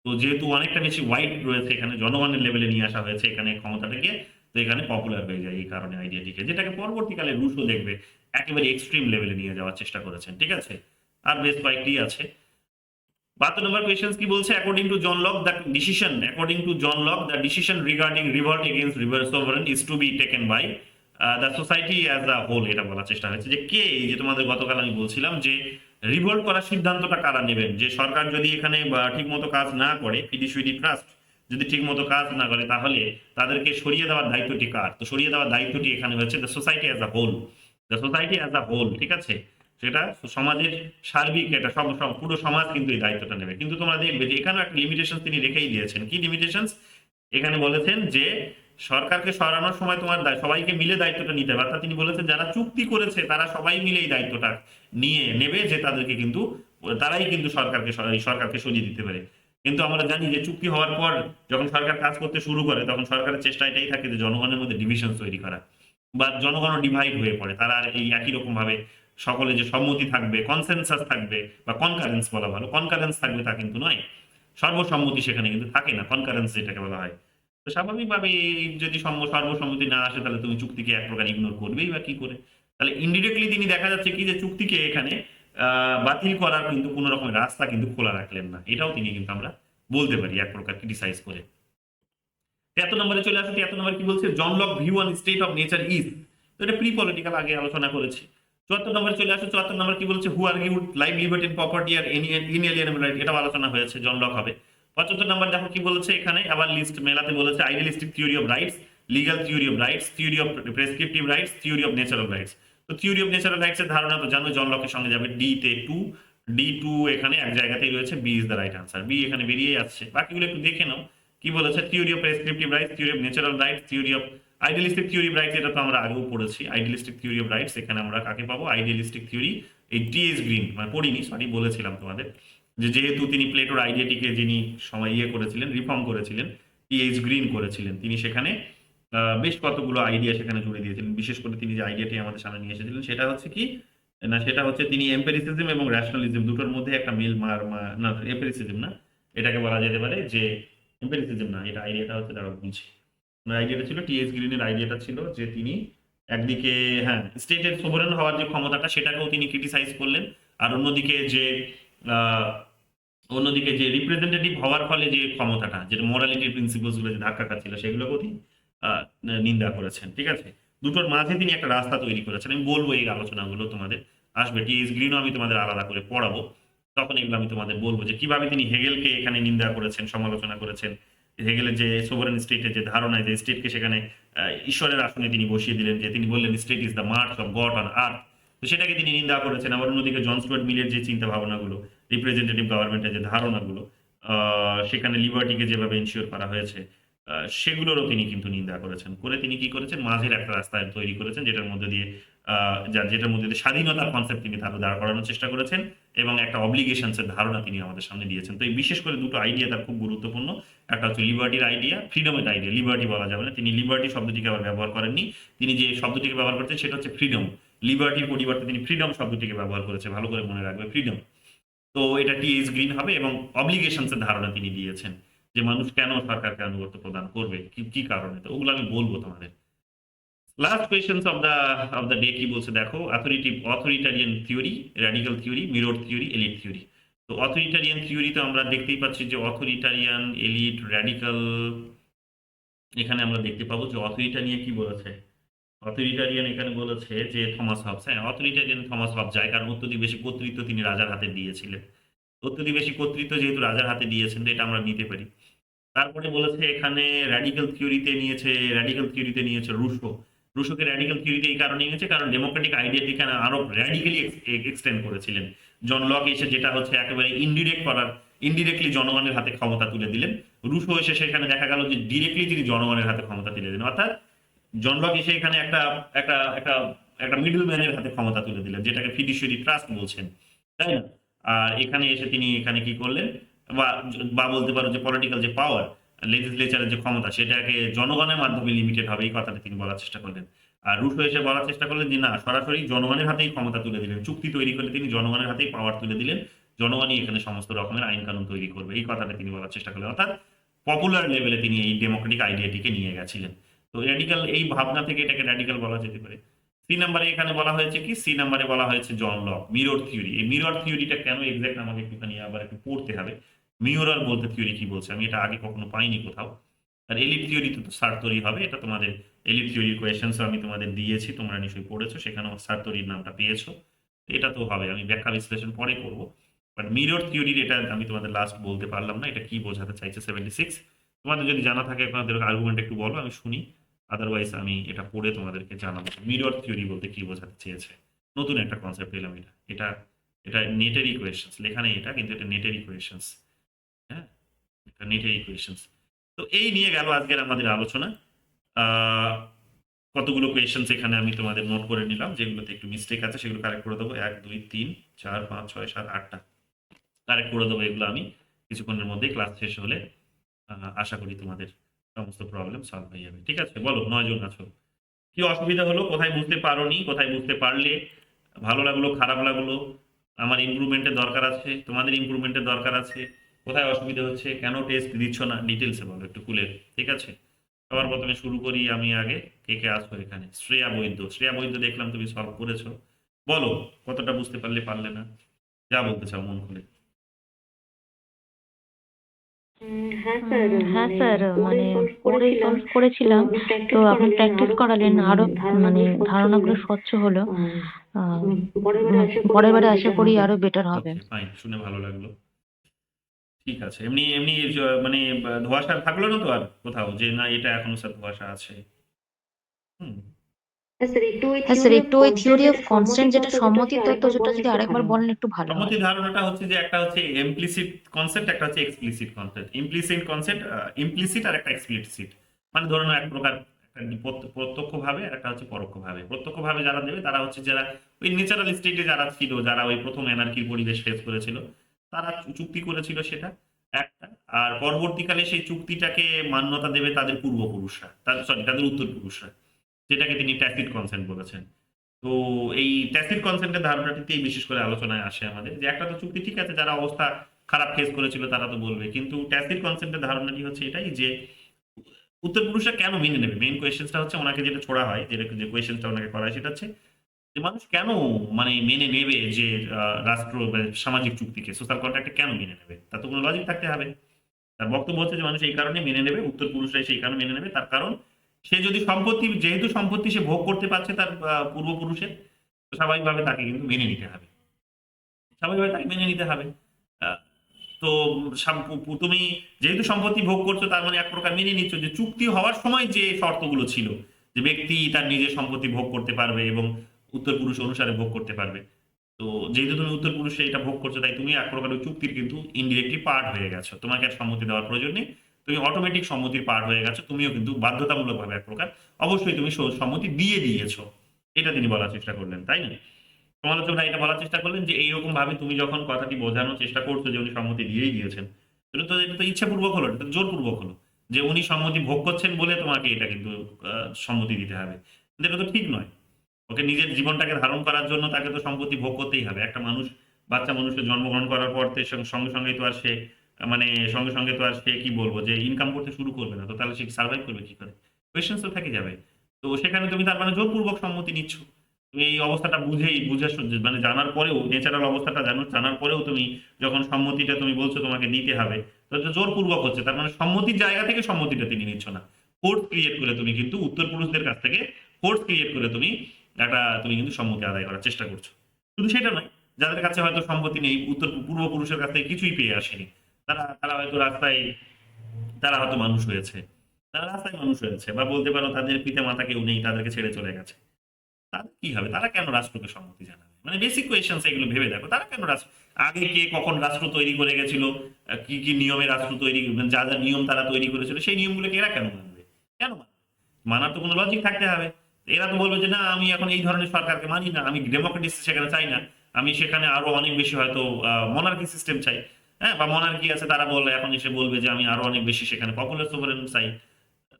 তো যেহেতু অনেকটা বেশি ওয়াইড রয়েছে এখানে, জনগণের লেভেলে নিয়ে আসা হয়েছে এখানে ক্ষমতাটাকে, তো এখানে পপুলার হয়ে যায় এই কারণে আইডিয়াটিকে, যেটাকে পরবর্তীকালে রুশো দেখবে একেবারে এক্সট্রিম লেভেলে নিয়ে যাওয়ার চেষ্টা করেছেন, ঠিক আছে? আর বেশ কয়েকটি আছে। 72 নম্বর কোয়েশ্চেন কি বলছে, according to John Locke the decision regarding revolt against sovereign is to be taken by the society as a whole. এটা বলার চেষ্টা হয়েছে যে কে, এই যে তোমাদের গতকাল আমি বলছিলাম যে রিভল্ট করার সিদ্ধান্তটা কারা নেবেন, যে সরকার যদি এখানে ঠিক মতো কাজ না করে, ফিডুশিয়ারি ট্রাস্ট যদি ঠিক মতো কাজ না করে, তাহলে তাদেরকে সরিয়ে দেওয়ার দায়িত্বটি কার? তো সরিয়ে দেওয়ার দায়িত্বটি এখানে হচ্ছে the society as a whole, ঠিক আছে? সেটা সমাজের সার্বিক, এটা পুরো সমাজ কিন্তু এই দায়িত্বটা নেবে। কিন্তু তোমরা দেখবে যে এখানেও একটা লিমিটেশন তিনি রেখেই দিয়েছেন। কি লিমিটেশন? এখানে বলেছেন যে সরকারকে সরানোর সময় তোমার সবাইকে মিলে দায়িত্বটা নিতে হবে, অর্থাৎ তিনি বলেছেন যারা চুক্তি করেছে তারা সবাই মিলে এই দায়িত্বটা নিয়ে নেবে, যে তাদেরকে কিন্তু তারাই কিন্তু সরকারকে সরিয়ে দিতে পারে। কিন্তু আমরা জানি যে চুক্তি হওয়ার পর যখন সরকার কাজ করতে শুরু করে, তখন সরকারের চেষ্টা এটাই থাকে যে জনগণের মধ্যে ডিভিশন তৈরি করা, বা জনগণ ডিভাইড হয়ে পড়ে, তারা আর এই একই রকম ভাবে সকলে যে সম্মতি থাকবে, কনসেনসাস থাকবে, বা কনকারেন্স বলা ভালো, কনকারেন্স থাকবে তা কিন্তু নয়, সর্বসম্মতি সেখানে কিন্তু থাকে না, কনকারেন্স যেটাকে বলা হয়। তো স্বাভাবিকভাবে যদি সর্বসম্মতি না আসে, তাহলে তুমি চুক্তিকে এক প্রকার ইগনোর করবেই বা কি করে? তাহলে ইনডিরেক্টলি তিনি দেখা যাচ্ছে কি যে চুক্তিকে এখানে বাতিল করার কিন্তু কোনো রকম রাস্তা কিন্তু খোলা রাখলেন না, এটাও তিনি কিন্তু আমরা বলতে পারি এক প্রকার ক্রিটিসাইজ করে। 73 নম্বরে চলে আসো। 73 নম্বর কি বলছে, John Locke view on state of nature is, তো এটা প্রি পলিটিক্যাল, আগে আলোচনা করেছি। 74 নম্বরে চলে আসো। 74 নম্বর কি বলছে, who argued life, liberty and property are inalienable right, এটাও আলোচনা হয়েছে, জন লক হবে। 75 নম্বর দেখো কি বলেছে, এখানে আবার লিস্ট মেলাতে বলেছে, idealistic theory of rights, legal theory of rights, theory of prescriptive rights, theory of natural rights. তো থিওরি অফ ন্যাচারাল রাইটস এর ধারণা তো জানো, জন লকের সঙ্গে যাবে ডি তে 2, D2 এখানে এক জায়গাতেই রয়েছে, B is the right answer, B এখানে বেরিয়ে যাচ্ছে। বাকিগুলো একটু দেখে নাও কি বলেছে, theory of prescriptive rights, theory of natural rights, theory of idealistic theory of rights, এটা তো আমরা আগেও পড়েছি। আইডিয়ালিস্টিক থিওরি অফ রাইটস এখানে আমরা কাকে পাবো, আইডিয়ালিস্টিক থিওরি, এই টি.এইচ. গ্রিন, মানে পড়িনি, সরি, বলেছিলাম তোমাদের যে যেহেতু তিনি প্লেটোর আইডিয়াটিকে যিনি সময় করেছিলেন, রিফর্ম করেছিলেন, টি.এইচ. গ্রিন করেছিলেন, তিনি সেখানে বেশ কতগুলো আইডিয়া সেখানে জুড়ে দিয়েছিলেন। বিশেষ করে তিনি যে আইডিয়াটি আমাদের সামনে নিয়ে এসেছিলেন সেটা হচ্ছে কি না, সেটা হচ্ছে তিনি এম্পিরিসিজম এবং র্যাশনালিজম দুটোর মধ্যে একটা মিল না, এম্পিরিসিজম না, এটাকে বলা যেতে পারে যে এম্পিরিসিজম না, এটা আইডিয়াটা হচ্ছে, দাঁড়াও বলছি, আইডিয়াটা ছিল টি.এইচ. গ্রিনের আইডিয়াটা ছিল যে তিনি একদিকে হ্যাঁ স্টেটের সোভারেন হওয়ার যে ক্ষমতাটা সেটাকেও তিনি ক্রিটিসাইজ করলেন, আর অন্যদিকে যে রিপ্রেজেন্টেটিভ হওয়ার ফলে যে ক্ষমতাটা, যেটা মোরালিটির প্রিন্সিপলস গুলো যে ধাক্কা খাচ্ছিল সেগুলোকেও তিনি নিন্দা করেছেন, ঠিক আছে? দুটোর মাঝে তিনি একটা রাস্তা তৈরি করেছেন। আমি বলবো এই আলোচনাগুলো তোমাদের আসবে, টি.এইচ. গ্রিনও আমি তোমাদের আলাদা করে পড়াবো, তখন এগুলো আমি তোমাদের বলবো যে কিভাবে তিনি হেগেলকে এখানে নিন্দা করেছেন, সমালোচনা করেছেন। হেগেলের যে সোভারেন স্টেটের যে ধারণায়, যে স্টেটকে সেখানে ঈশ্বরের আসনে তিনি বসিয়ে দিলেন, যে তিনি বললেন state is the March of god on earth, তো সেটাকে তিনি নিন্দা করেছেন। আবার অন্যদিকে জন স্টুয়ার্ট মিলের যে চিন্তা ভাবনাগুলো, রিপ্রেজেন্টেটিভ গভর্নমেন্টের যে ধারণাগুলো, সেখানে লিবার্টিকে যেভাবে ইনশিওর করা হয়েছে, সেগুলোরও তিনি কিন্তু নিন্দা করেছেন। করে তিনি কি করেছেন, মাঝের একটা রাস্তা তৈরি করেছেন, যেটার মধ্যে দিয়ে স্বাধীনতার কনসেপ্ট তিনি দাঁড় করানোর চেষ্টা করেছেন, এবং একটা অব্লিগেশনস এর ধারণা তিনি আমাদের সামনে দিয়েছেন। তো এই বিশেষ করে দুটো আইডিয়া তার খুব গুরুত্বপূর্ণ, একটা হচ্ছে লিবার্টির আইডিয়া, ফ্রিডমের আইডিয়া। লিবার্টি বলা যাবে না, তিনি লিবার্টি শব্দটিকে আবার ব্যবহার করেননি, তিনি যে শব্দটিকে ব্যবহার করছেন সেটা হচ্ছে ফ্রিডম। লিবার্টির পরিবর্তে তিনি ফ্রিডম শব্দটিকে ব্যবহার করেছে, ভালো করে মনে রাখবে, ফ্রিডম। তো এটা টি.এইচ. গ্রিন হবে এবং অব্লিগেশনস এর ধারণা তিনি দিয়েছেন যে মানুষ কেন সরকারকে আনুগত্য প্রদান করবে, কি কি কারণে। তো ওগুলো আমি বলবো তোমাদের। Last questions of the day কি বলছে দেখো, authoritarian theory, radical theory, mirror theory, elite theory. তো অথরিটারিয়ান থিওরি তো আমরা দেখতেই পাচ্ছি যে অথরিটারিয়ান, এলিট, র্যাডিক্যাল, এখানে আমরা দেখতে পাবো যে অথরিটারিয়ান কি বলেছে, অথরিটারিয়ান এখানে বলেছে যে থমাস হবস। হ্যাঁ, অথরিটারিয়ান থমাস হবস যায়, কারণ অত্যধিবেশী কর্তৃত্ব তিনি রাজার হাতে দিয়েছিলেন। অত্যধিবেশী কর্তৃত্ব যেহেতু রাজার হাতে দিয়েছেন, তো এটা আমরা নিতে পারি। তারপরে বলেছে এখানে র্যাডিক্যাল থিওরিতে নিয়েছে রুশো। রুশোকে র্যাডিক্যাল থিওরিতে এই কারণে নিয়েছে কারণ ডেমোক্রেটিক আইডিয়াটিকে আরো র্যাডিক্যালি এক্সটেন্ড করেছিলেন। জন লক এসে যেটা হচ্ছে একেবারে ইনডিরেক্টলি জনগণের হাতে ক্ষমতা তুলে দিলেন। রুশো এসে সেখানে দেখা গেল যে ডিরেক্টলি তিনি জনগণের হাতে ক্ষমতা তুলে দিলেন, অর্থাৎ জন লক এসে এখানে একটা একটা একটা একটা মিডল ম্যানের হাতে ক্ষমতা তুলে দিলেন, যেটাকে ফিডুশিয়ারি ট্রাস্ট বলছেন, তাই না? আর এখানে এসে তিনি এখানে কি করলেন, বা বা বলতে পারো যে পলিটিক্যাল যে পাওয়ার, লেজিসলেচারের যে ক্ষমতা, সেটাকে জনগণের মাধ্যমে লিমিটেড হবে, এই কথাটা তিনি বলার চেষ্টা করলেন। আর রুশো এসে বলার চেষ্টা করলেন যে না, সরাসরি জনগণের হাতেই ক্ষমতা তুলে দিলেন, চুক্তি তৈরি করে তিনি জনগণের হাতেই পাওয়ার তুলে দিলেন, জনগণই এখানে সমস্ত রকমের আইন কানুন তৈরি করবে, এই কথাটা তিনি বলার চেষ্টা করলেন। অর্থাৎ পপুলার লেভেলে তিনি এই ডেমোক্রেটিক আইডিয়াটিকে নিয়ে গেছিলেন। তো র্যাডিক্যাল এই ভাবনা থেকে এটাকে র্যাডিক্যাল বলা যেতে পারে। সি নাম্বারে এখানে বলা হয়েছে কি, সি নাম্বারে বলা হয়েছে জন লক, মিরর থিওরি। এই মিরর থিওরিটা কেন এক্সাক্ট আমাকে একটুখানি আবার একটু পড়তে হবে। মিরর বলতে থিওরি কি বলছে, আমি এটা আগে কখনো পাইনি কোথাও। আর এলিট থিওরিতে তো সার্তরি হবে, এটা তোমাদের এলিট থিওরির কোয়েশ্চেন্স আমি তোমাদের দিয়েছি, তোমরা নিশ্চয়ই পড়েছো, সেখানেও সার্তরির নামটা পেয়েছো। এটা তো হবে, আমি ব্যাখ্যা বিশ্লেষণ পরে করব। বাট মিরর থিওরির এটা আমি তোমাদের লাস্ট বলতে পারলাম না, এটা কি বোঝাতে চাইছে 76। তোমাদের যদি জানা থাকে আপনাদের আর্গুমেন্ট একটু বলো, আমি শুনি। আদারওয়াইজ আমি এটা পড়ে তোমাদেরকে জানাবো মিরর থিওরি বলতে কি বোঝাতে চেয়েছে। নতুন একটা কনসেপ্ট পেলাম এটা এটা এটা নেটের ইকুয়েশনস লেখা নেই এটা, কিন্তু এটা নেটের ইকুয়েশনস। হ্যাঁ, এটা নেটের ইকুয়েশনস। তো এই নিয়ে গেল আজকের আমাদের আলোচনা। আহ, কতগুলো কোয়েশ্চেন্স এখানে আমি তোমাদের নোট করে নিলাম, যেগুলোতে একটু মিস্টেক আছে সেগুলো কারেক্ট করে দেবো। 1 2 3 4 5 6 7 8টা কারেক্ট করে দেবো। এগুলো আমি কিছুক্ষণের মধ্যেই ক্লাস শেষ হলে আশা করি তোমাদের সমস্ত প্রবলেম সলভ হয়ে যাবে। ঠিক আছে, বলো 9 জন আছো, কি অসুবিধা হলো, কোথায় বুঝতে পারোনি, কোথায় বুঝতে পারলে, ভালো লাগলো, খারাপ লাগলো, আমার ইমপ্রুভমেন্টের দরকার আছে, তোমাদের ইমপ্রুভমেন্টের দরকার আছে, কোথায় অসুবিধা হচ্ছে, কেন টেস্ট দিচ্ছ না, ডিটেলসে বলো একটু খুলে। ঠিক আছে, সবার প্রথমে শুরু করি আমি আগে। কে কে আসো এখানে? শ্রেয়া বৈদ্য, শ্রেয়া বৈদ্য দেখলাম তুমি সলভ করেছো, বলো কতটা বুঝতে পারলে পারলে না, যা বলতে চাও মন খুলে। হ্যাঁ স্যার, মানে পড়ে সলভ করেছিলাম, তো আপনি প্র্যাকটিস করালেন, আরো মানে ধারণাগুলো স্বচ্ছ হলো। পরের বারে আশা করি আরো বেটার হবে। ওকে ফাইন, শুনে ভালো লাগলো। ঠিক আছে, এমনি এমনি মানে ধোঁয়াশা থাকলো না তো আর কোথাও, যে না এটা এখনো স্যার ধোঁয়াশা আছে? হুম। হ্যাঁ স্যার, একটু ওই থিওরি অফ কনস্ট্যান্ট যেটা সম্মতি তত্ত্ব, যেটা যদি আরেকবার বলেন একটু ভালো হয়। সম্মতি ধারণাটা হচ্ছে যে একটা হচ্ছে ইমপ্লিসিট কনসেপ্ট, একটা হচ্ছে এক্সপ্লিসিট কনসেপ্ট। ইমপ্লিসিট আর একটা এক্সপ্লিসিট। মানে ধরুন এক প্রকার প্রত্যক্ষভাবে আর একটা হচ্ছে পরোক্ষভাবে। প্রত্যক্ষভাবে যারা দেবে তারা হচ্ছে যারা ওই ন্যাচারাল স্টেটে যারা ছিল, যারা ওই প্রথম এনার্কির পরিবেশ ফেস করেছিল, তারা চুক্তি করেছিল সেটা একটা। আর পরবর্তীকালে সেই চুক্তিটাকে মান্যতা দেবে তাদের পূর্বপুরুষরা, তাদের উত্তরপুরুষরা, যেটাকে তিনি ট্যাসিট কনসেন্ট বলেছেন। তো এই ট্যাসিট কনসেন্টের ধারণাটিতেই বিশেষ করে আলোচনায় আসে আমাদের, যে একটা তো চুক্তি ঠিক আছে, যারা অবস্থা খারাপ ফেস করেছিল তারা তো বলবে, কিন্তু ট্যাসিট কনসেন্টের ধারণাটি হচ্ছে এটাই যে উত্তরপুরুষরা কেন মেনে নেবে। মেইন কোয়েশ্চেনটা হচ্ছে ওনাকে যেটা ছোড়া হয়, যেটা যে কোয়েশ্চেনটা ওনাকে করা হয় সেটা হচ্ছে যে মানুষ কেন মানে মেনে নেবে যে রাষ্ট্র বা সামাজিক চুক্তিকে, সোশ্যাল কন্ট্রাক্টে কেন মেনে নেবে, তার তো কোনো লজিক থাকতে হবে। তার বক্তব্য হচ্ছে যে মানুষ এই কারণে মেনে নেবে, উত্তরপুরুষরাই সেই কারণে মেনে নেবে, তার কারণ সে যদি যেহেতু সম্পত্তি সে ভোগ করতে পারছে তার পূর্বপুরুষের, তো স্বাভাবিকভাবে তাকে কিন্তু মেনে নিতে হবে, স্বাভাবিকভাবে তাকে মেনে নিতে হবে। আহ, তো তুমি যেহেতু সম্পত্তি ভোগ করছো, তার মানে এক প্রকার মেনে নিচ্ছ যে চুক্তি হওয়ার সময় যে শর্তগুলো ছিল, যে ব্যক্তি তার নিজের সম্পত্তি ভোগ করতে পারবে এবং উত্তরপুরুষ অনুসারে ভোগ করতে পারবে। তো যেহেতু তুমি উত্তরপুরুষে এটা ভোগ করছো, তাই তুমি এক প্রকার ওই চুক্তির কিন্তু ইনডিরেক্টলি পার্ট হয়ে গেছো, তোমাকে আর সম্মতি দেওয়ার প্রয়োজন নেই, তুমি অটোমেটিক সম্মতির পার্ট হয়ে গেছো, তুমিও কিন্তু বাধ্যতামূলকভাবে এক প্রকার অবশ্যই তুমি সম্মতি দিয়ে দিয়েছো। এটা তিনি বলার চেষ্টা করলেন, তাই না? সমালোচকরা এটা বলার চেষ্টা করলেন যে এইরকম ভাবে তুমি যখন কথাটি বোঝানোর চেষ্টা করছো যে উনি সম্মতি দিয়েই দিয়েছেন, এটা তো ইচ্ছাপূর্বক হলো, এটা তো জোরপূর্বক হলো, যে উনি সম্মতি ভোগ করছেন বলে তোমাকে এটা কিন্তু সম্মতি দিতে হবে, কিন্তু এটা তো ঠিক নয়। ওকে নিজের জীবনটাকে ধারণ করার জন্য তাকে তো সম্পত্তি ভোগ করতেই হবে। একটা মানুষ, বাচ্চা মানুষের জন্মগ্রহণ করার পর তো সঙ্গে সঙ্গেই তো আর সে মানে সঙ্গে সঙ্গে তো আর সে কি বলবো যে ইনকাম করতে শুরু করবে না। তো তাহলে সে সার্ভাইভ করবে কি করে? কোয়েশ্চেন্স তো থেকে যাবে। তো সেখানে তুমি তার মানে জোরপূর্বক সম্মতি নিচ্ছ। তুমি এই অবস্থাটা বুঝে মানে জানার পরেও, ন্যাচারাল অবস্থাটা জানার পরেও তুমি যখন সম্মতিটা তুমি বলছো তোমাকে নিতে হবে, তো এটা জোরপূর্বক হচ্ছে। তার মানে সম্মতির জায়গা থেকে সম্মতিটা তিনি নিচ্ছ না। ফোর্স ক্রিয়েট করে তুমি কিন্তু উত্তর পুরুষদের কাছ থেকে ফোর্স ক্রিয়েট করে তুমি কিন্তু সম্মতি আদায় করার চেষ্টা করছো। শুধু সেটা নয়, যাদের কাছে হয়তো সম্মতি নেই, পূর্বপুরুষের কাছ থেকে কিছুই পেয়ে আসেনি, তারা হয়তো রাস্তায়, তারা হয়তো মানুষ হয়েছে, তারা রাস্তায় মানুষ হয়েছে, বা বলতে পারো তাদের পিতা মাতা কেউ নেই, তাদেরকে ছেড়ে চলে গেছে। তাদের কি হবে? তারা কেন রাষ্ট্রকে সম্মতি জানাবে? মানে বেসিক কোয়েশ্চেন্স এগুলো ভেবে দেখো, তারা কেন রাষ্ট্র, আগে কে কখন রাষ্ট্র তৈরি করে গেছিল, কি কি নিয়মে রাষ্ট্র তৈরি, মানে যা যা নিয়ম তারা তৈরি করেছিল সেই নিয়মগুলোকে এরা কেন মানবে? কেন মানবে? মানার তো কোনো লজিক থাকতে হবে। এরা তো বলবে যে না, আমি এখন এই ধরনের সরকারকে মানি না, আমি ডেমোক্রেটিক সেখানে চাই না, আমি সেখানে আরো অনেক বেশি হয়তো মনার্কি সিস্টেম চাই। হ্যাঁ, বা মনার্কি আছে, তারা বললে এখন এসে বলবে যে আমি আরো অনেক বেশি সেখানে পপুলার সোভারেন চাই।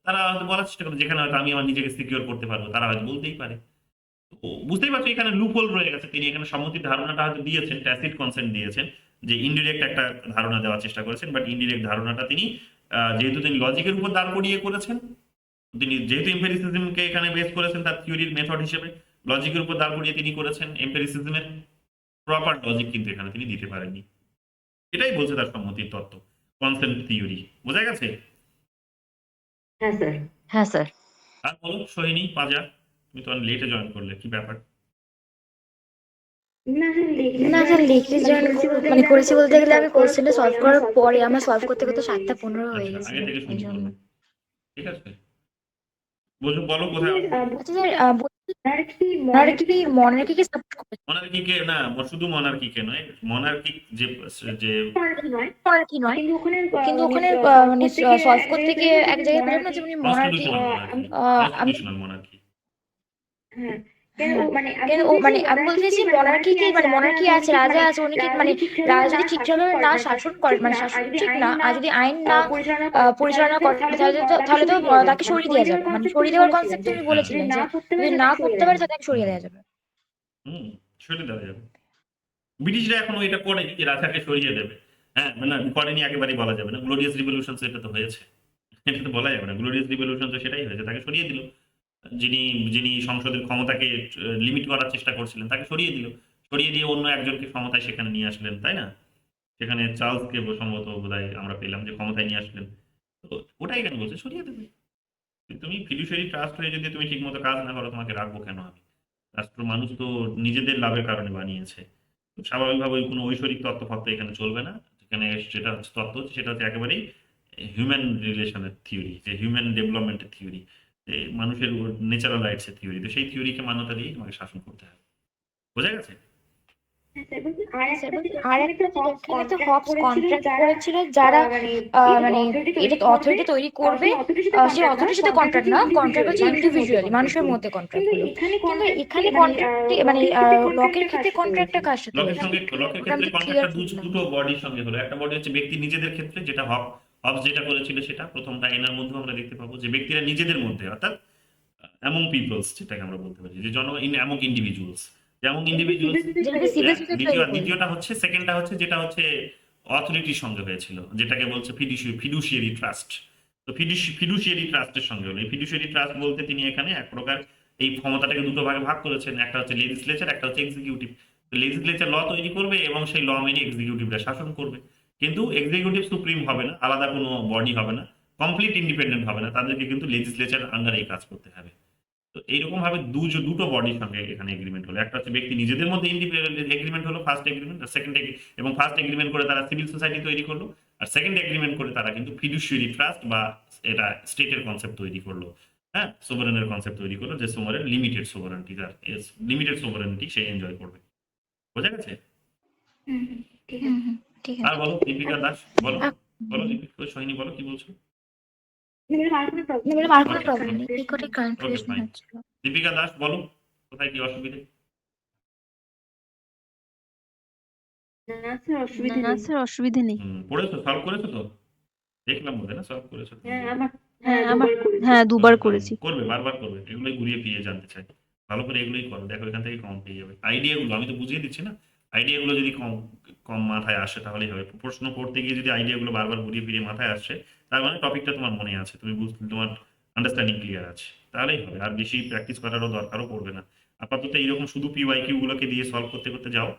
তারা হয়তো বলার চেষ্টা করে যেখানে হয়তো আমি আমার নিজেকে সিকিউর করতে পারবো, তারা হয়তো বলতেই পারে। তো বুঝতেই পারছো এখানে লুপহোল রয়ে গেছে। তিনি এখানে সম্মতির ধারণাটা হয়তো দিয়েছেন, ট্যাসিট কনসেন্ট দিয়েছেন, যে ইনডিরেক্ট একটা ধারণা দেওয়ার চেষ্টা করেছেন, বাট ইনডিরেক্ট ধারণাটা তিনি যেহেতু তিনি লজিকের উপর দাঁড় করিয়ে করেছেন, তিনি যেহেতু এম্পিরিসিজমকে এখানে বেস করেছেন তার থিওরির মেথড হিসেবে, লজিকের উপর দাঁড় করিয়ে তিনি করেছেন, এম্পিরিসিজমের প্রপার লজিক কিন্তু এখানে তিনি দিতে পারেননি। এটাই বলছে তার সম্মতির তত্ত্ব, কনসেন্ট থিওরি। বোঝা গেছে? হ্যাঁ স্যার। হ্যাঁ স্যার। আর বলো সোহিনী পাজা, তুমি তো লেটে জয়েন করলে, কি ব্যাপার? না স্যার, লিখতে জয়েন মানে করেছি বলতে গেলে আমি কোশ্চেনটা সলভ করার পরে আমার সলভ করতে করতে 7:15 হয়ে আচ্ছা, গেছে আগে থেকে এই শুরু জন্য। করবে, ঠিক আছে? বলো কোথায়? আচ্ছা স্যার, মনার্কি কি সাপোর্ট করে? মনার্কিকে না, শুধু মনার্কিকে নয়, মনার্কিক যে যে মনার্কি নয়, কিন্তু ওখানে মানে সলভ করতে গিয়ে এক জায়গায় পেলাম না যে উনি মনার্কি। Constitutional monarchy. কেন ও মানে আমি বলতে চাইছি মনার্কি কি মানে মনার্কি আছে, রাজা আছে, উনি কি মানে রাজা যদি ঠিকঠাকভাবে না শাসন করে, মানে শাসন ঠিক না, আর যদি আইন না পরিচালনা করে, তাহলে তো তাকে সরিয়ে দেওয়া যাবে। মানে সরিয়ে দেওয়ার কনসেপ্ট তুমি বলেছিলেন যে যদি না করতে পারে তাকে সরিয়ে দেওয়া যাবে। হুম, সরিয়ে দেওয়া যাবে। ব্রিটিশরা এখনো এটা করেনি যে রাজাকে সরিয়ে দেবে। হ্যাঁ, মানে করেনি একেবারেই বলা যাবে না। গ্লোরিয়াস রিভলিউশন এটা তো হয়েছে, এটা তো বলা যাবে না। গ্লোরিয়াস রিভলিউশন তো সেটাই হয়েছে, তাকে সরিয়ে দিল। যিনি যিনি সংসদের ক্ষমতাকে লিমিট করার চেষ্টা করছিলেন তাকে সরিয়ে দিল। সরিয়ে দিয়ে অন্য একজনকে ক্ষমতায় সেখানে নিয়ে আসলেন, তাই না? সেখানে চার্লসকে সম্ভবত বোধহয় আমরা পেলাম যে ক্ষমতায় নিয়ে আসলেন। তো ওটাই কেন বলছে সরিয়ে দেবে। তুমি ফিডুশিয়ারি ট্রাস্ট হয়ে যদি তুমি ঠিকমতো কাজ না করো, তোমাকে রাখবো কেন আমি? রাষ্ট্র মানুষ তো নিজেদের লাভের কারণে বানিয়েছে। তো স্বাভাবিকভাবে কোনো ঐশ্বরিক তত্ত্ব ফত্ত্ব এখানে চলবে না। এখানে যেটা হচ্ছে তত্ত্ব হচ্ছে সেটা হচ্ছে একেবারেই হিউম্যান রিলেশনের থিওরি, যে হিউম্যান ডেভেলপমেন্টের থিওরি, যে মানুষের ন্যাচারাল রাইটস এর থিওরি। তো সেই থিওরিকে মান্যতা দিয়ে তোমাকে শাসন করতে হবে। বোঝা গেছে? আর একটা যেখানে হবস কন্ট্রাক্ট করেছিল, যারা মানে এটা অথরিটি তৈরি করবে, সেই অথরিটির সাথে কন্ট্রাক্ট না, কন্ট্রাক্ট হচ্ছে ইন্ডিভিজুয়ালি মানুষের মধ্যে কন্ট্রাক্ট হলো। কিন্তু এখানে কন্ট্রাক্ট মানে লকের ক্ষেত্রে কন্ট্রাক্টটা কার সাথে লকের হয়েছে? ক্ষেত্রে কন্ট্রাক্টটা দুটো বডির সঙ্গে হলো। একটা বডি হচ্ছে ব্যক্তি নিজেদের ক্ষেত্রে, যেটা হবস যেটা করেছিল সেটা প্রথমটা এনার মধ্যেও আমরা দেখতে পাবো, যে ব্যক্তিরা নিজেদের মধ্যে, অর্থাৎ অ্যামং পিপলস যেটাকে আমরা বলতে পারি, যে অ্যামং ইন্ডিভিজুয়ালস, যেমন ইন্ডিভিজুয়ালস। যেটাকে সিভিল সোসাইটি তৈরি করলো। দ্বিতীয়টা হচ্ছে, সেকেন্ডটা হচ্ছে যেটা হচ্ছে অথরিটির সঙ্গে হয়েছিল, যেটাকে বলছে ফিডুশিয়ারি ট্রাস্ট। তো ফিডুশিয়ারি ট্রাস্টের সঙ্গে হলো। এই ফিডুশিয়ারি ট্রাস্ট বলতে তিনি এখানে এক প্রকার এই ক্ষমতাটাকে দুটো ভাগে ভাগ করেছেন, একটা হচ্ছে লেজিসলেচার, একটা হচ্ছে এক্সিকিউটিভ। তো লেজিসলেচার ল তৈরি করবে এবং সেই ল মেনে এক্সিকিউটিভরা শাসন করবে। কিন্তু এক্সিকিউটিভ সুপ্রিম হবে না, আলাদা কোনো বডি হবে না, কমপ্লিট ইন্ডিপেন্ডেন্ট হবে না, তাদেরকে কিন্তু লেজিসলেচার আন্ডারেই কাজ করতে হবে। তো এইরকম ভাবে দুটো বডির সঙ্গে এখানে এগ্রিমেন্ট হলো। একটা হচ্ছে ব্যক্তি নিজেদের মধ্যে এগ্রিমেন্ট হলো, ফার্স্ট এগ্রিমেন্ট, আর সেকেন্ড এবং ফার্স্ট এগ্রিমেন্ট করে তারা সিভিল সোসাইটি তৈরি করলো, আর সেকেন্ড এগ্রিমেন্ট করে তারা কিন্তু ফিডুশিয়ারি ট্রাস্ট বা এটা স্টেটের কনসেপ্ট তৈরি করলো। হ্যাঁ, সোভারেনের কনসেপ্ট তৈরি করলো, যে সোভারেন লিমিটেড সোভারেন্টি, যার লিমিটেড সোভারেন্টি সে এনজয় করবে। বোঝা গেছে? ঠিক হুম আছে। হুম, ঠিক আর আছে। বলো দীপিকা দাস, বলো বলো দীপিকা, সোহিনী বলো কি বলছো? আর কোনো Okay, প্রবলেম নেই, এই করে ওকে কনফিউশন ফাইন। হচ্ছিল। দীপিকা দাস বলো কোথায় কি অসুবিধে? না স্যার, অসুবিধা না নেই। স্যার, অসুবিধে নেই। পড়েছো, সলভ করেছো তো? দেখলাম বোধহয় না সলভ করেছো তুমি। হ্যাঁ, আমার হ্যাঁ, দুবার করেছি। হ্যাঁ, দুবার করেছি। করবে, বারবার করবে, এগুলোই ঘুরিয়ে ফিরিয়ে জানতে চাই। ভালো করে এগুলোই করো, দেখো এখান থেকে কম পেয়ে যাবে। আইডিয়াগুলো আমি তো বুঝিয়ে দিচ্ছি না, আইডিয়াগুলো যদি কম কম মাথায় আসে তাহলেই হবে। প্রশ্ন করতে গিয়ে যদি আইডিয়াগুলো বারবার ঘুরিয়ে ফিরিয়ে মাথায় আসছে, তার মানে টপিকটা তোমার মনে আছে, তুমি তোমার আন্ডারস্ট্যান্ডিং ক্লিয়ার আছে, তাহলেই হবে। আর বেশি প্র্যাকটিস করারও দরকারও পড়বে না। আপাতত এইরকম শুধু পিওয়াইকিউ গুলোকে দিয়ে সলভ করতে করতে যাও,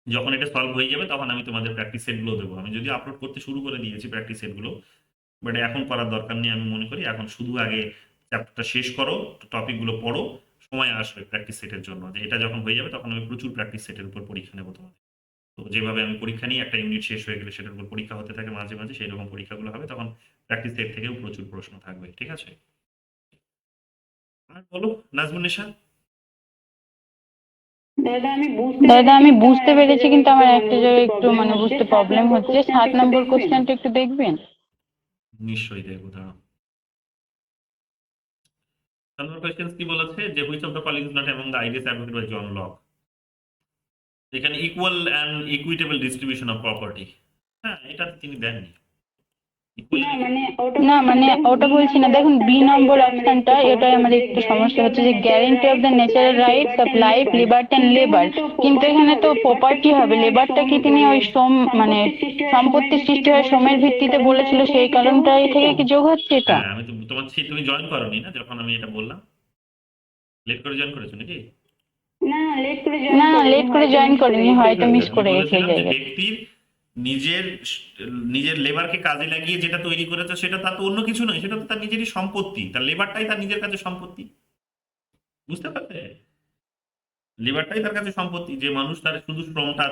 যখন এটা সলভ হয়ে যাবে তখন আমি তোমাদের প্র্যাকটিস সেটগুলো দেবো। আমি যদি আপলোড করতে শুরু করে দিয়েছি প্র্যাকটিস সেটগুলো, বাট এখন করার দরকার নেই আমি মনে করি। এখন শুধু আগে চ্যাপ্টারটা শেষ করো, টপিকগুলো পড়ো, সময় আসবে প্র্যাকটিস সেটের জন্য। যে এটা যখন হয়ে যাবে তখন আমি প্রচুর প্র্যাকটিস সেটের উপর পরীক্ষা নেবো তোমাদের। তো যেভাবে আমি পরীক্ষা নিই, একটা ইউনিট শেষ হয়ে গেলে সেটার উপর পরীক্ষা হতে থাকে মাঝে মাঝে, সেই রকম পরীক্ষাগুলো হবে, তখন প্র্যাকটিস সেট থেকেও প্রচুর প্রশ্ন থাকবে। ঠিক আছে? আর বলো নাজমুন্নেশা। দাদা আমি বুঝতে পেরেছি, কিন্তু আমার একটা জায়গায় একটু মানে বুঝতে প্রবলেম হচ্ছে। 7 নম্বর কোশ্চেনটা একটু দেখবেন? নিশ্চয়ই দেখবো, দাঁড়াও। নম্বর কোয়েশ্চেন কি বলেছে যে which of the following is not among the ideas advocated by John Locke. এখানে equal and equitable distribution of property, হ্যাঁ এটা তিনি দেননি। না মানে ওটা বলছি না, দেখুন বি নম্বর অপশনটা, এটাই আমার একটু সমস্যা হচ্ছে, যে guarantee of the natural rights of life, liberty and labour. কিন্তু এখানে তো প্রপার্টি হবে, লেবারটা কি তিনি ওই শ্রম মানে সম্পত্তির সৃষ্টি হয় শ্রমের ভিত্তিতে বলেছিল, সেই কারণটাই থেকে কি যোগ হচ্ছে এটা? হ্যাঁ আমি তো তোমার তুমি জয়েন করোনি না যখন আমি এটা বললাম, লেট করে জয়েন করেছো নাকি? না লেট করে জয়েন করিনি, হয়তো মিস আমি করে গেছে এই বলেছিলাম যে জায়গায়। ব্যক্তির নিজের নিজের লেবারকে কাজে লাগিয়ে যেটা তৈরি করেছে সেটা তার তো অন্য কিছু নয়, সেটা তো তার নিজেরই সম্পত্তি, তার লেবারটাই তার নিজের কাছে সম্পত্তি। বুঝতে পারলে? লেবারটাই তার কাছে সম্পত্তি, যে মানুষ তার শুধু শ্রমটা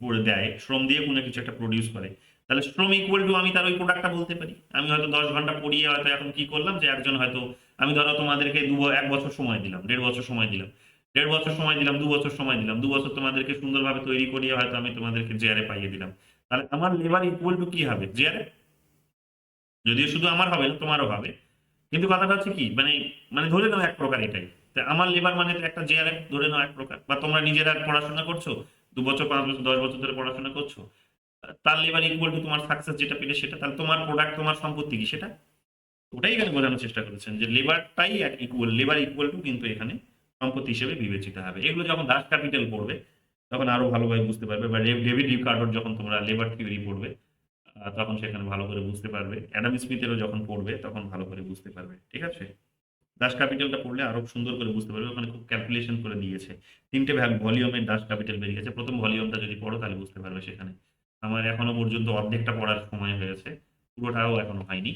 করে দেয়, শ্রম দিয়ে কোনো কিছু একটা প্রডিউস করে, তাহলে শ্রম ইকুয়াল টু আমি তার ওই প্রোডাক্টটা বলতে পারি। আমি হয়তো 10 ঘন্টা পড়িয়ে হয়তো এখন কি করলাম, যে একজন হয়তো আমি ধরো তোমাদেরকে 1 বছর সময় দিলাম, 1.5 বছর সময় দিলাম, 1.5 বছর সময় দিলাম, 2 বছর সময় দিলাম, 2 বছর তোমাদেরকে সুন্দরভাবে তৈরি করিয়ে হয়তো আমি তোমাদেরকে জেআরে পাইয়ে দিলাম, তাহলে আমার লেবার ইকুয়াল টু কি হবে? জেআরে। যদিও শুধু আমার হবে না, তোমারও হবে, কিন্তু কথাটা হচ্ছে কি, মানে মানে ধরে নাও এক প্রকার এটাই। তা আমার লেবার মানে তো একটা জেআরএফ ধরে নাও এক প্রকার, বা তোমরা নিজেরা পড়াশোনা করছো 2 বছর 5 বছর 10 বছর ধরে পড়াশোনা করছো, তার লেবার ইকুয়াল টু তোমার সাকসেস যেটা পেলে সেটা, তাহলে তোমার প্রোডাক্ট তোমার সম্পত্তি কি সেটা? ওটাই এখানে বোঝানোর চেষ্টা করেছেন যে লেবারটাই ইকুয়াল, লেবার ইকুয়াল টু কিন্তু এখানে সম্পত্তি হিসেবে বিবেচিত হবে। এগুলো যখন দাস ক্যাপিটাল পড়বে তখন আরো ভালোভাবে বুঝতে পারবে, বা ডেভিড রিকার্ডোর যখন তোমরা লেবার থিওরি পড়বে তখন সেখানে ভালো করে বুঝতে পারবে। অ্যাডাম স্মিথেরও যখন পড়বে তখন ভালো করে বুঝতে পারবে। ঠিক আছে? দাস ক্যাপিটালটা পড়লে আরো সুন্দর করে বুঝতে পারবে, ওখানে খুব ক্যালকুলেশন করে দিয়েছে। 3টে ভলিউমের দাস ক্যাপিটাল বেরিয়ে গেছে, প্রথম ভলিউমটা যদি পড়ো তাহলে বুঝতে পারবে সেখানে। আমার এখনো পর্যন্ত অর্ধেকটা পড়ার সময় হয়েছে, পুরোটাও এখনো হয়নি।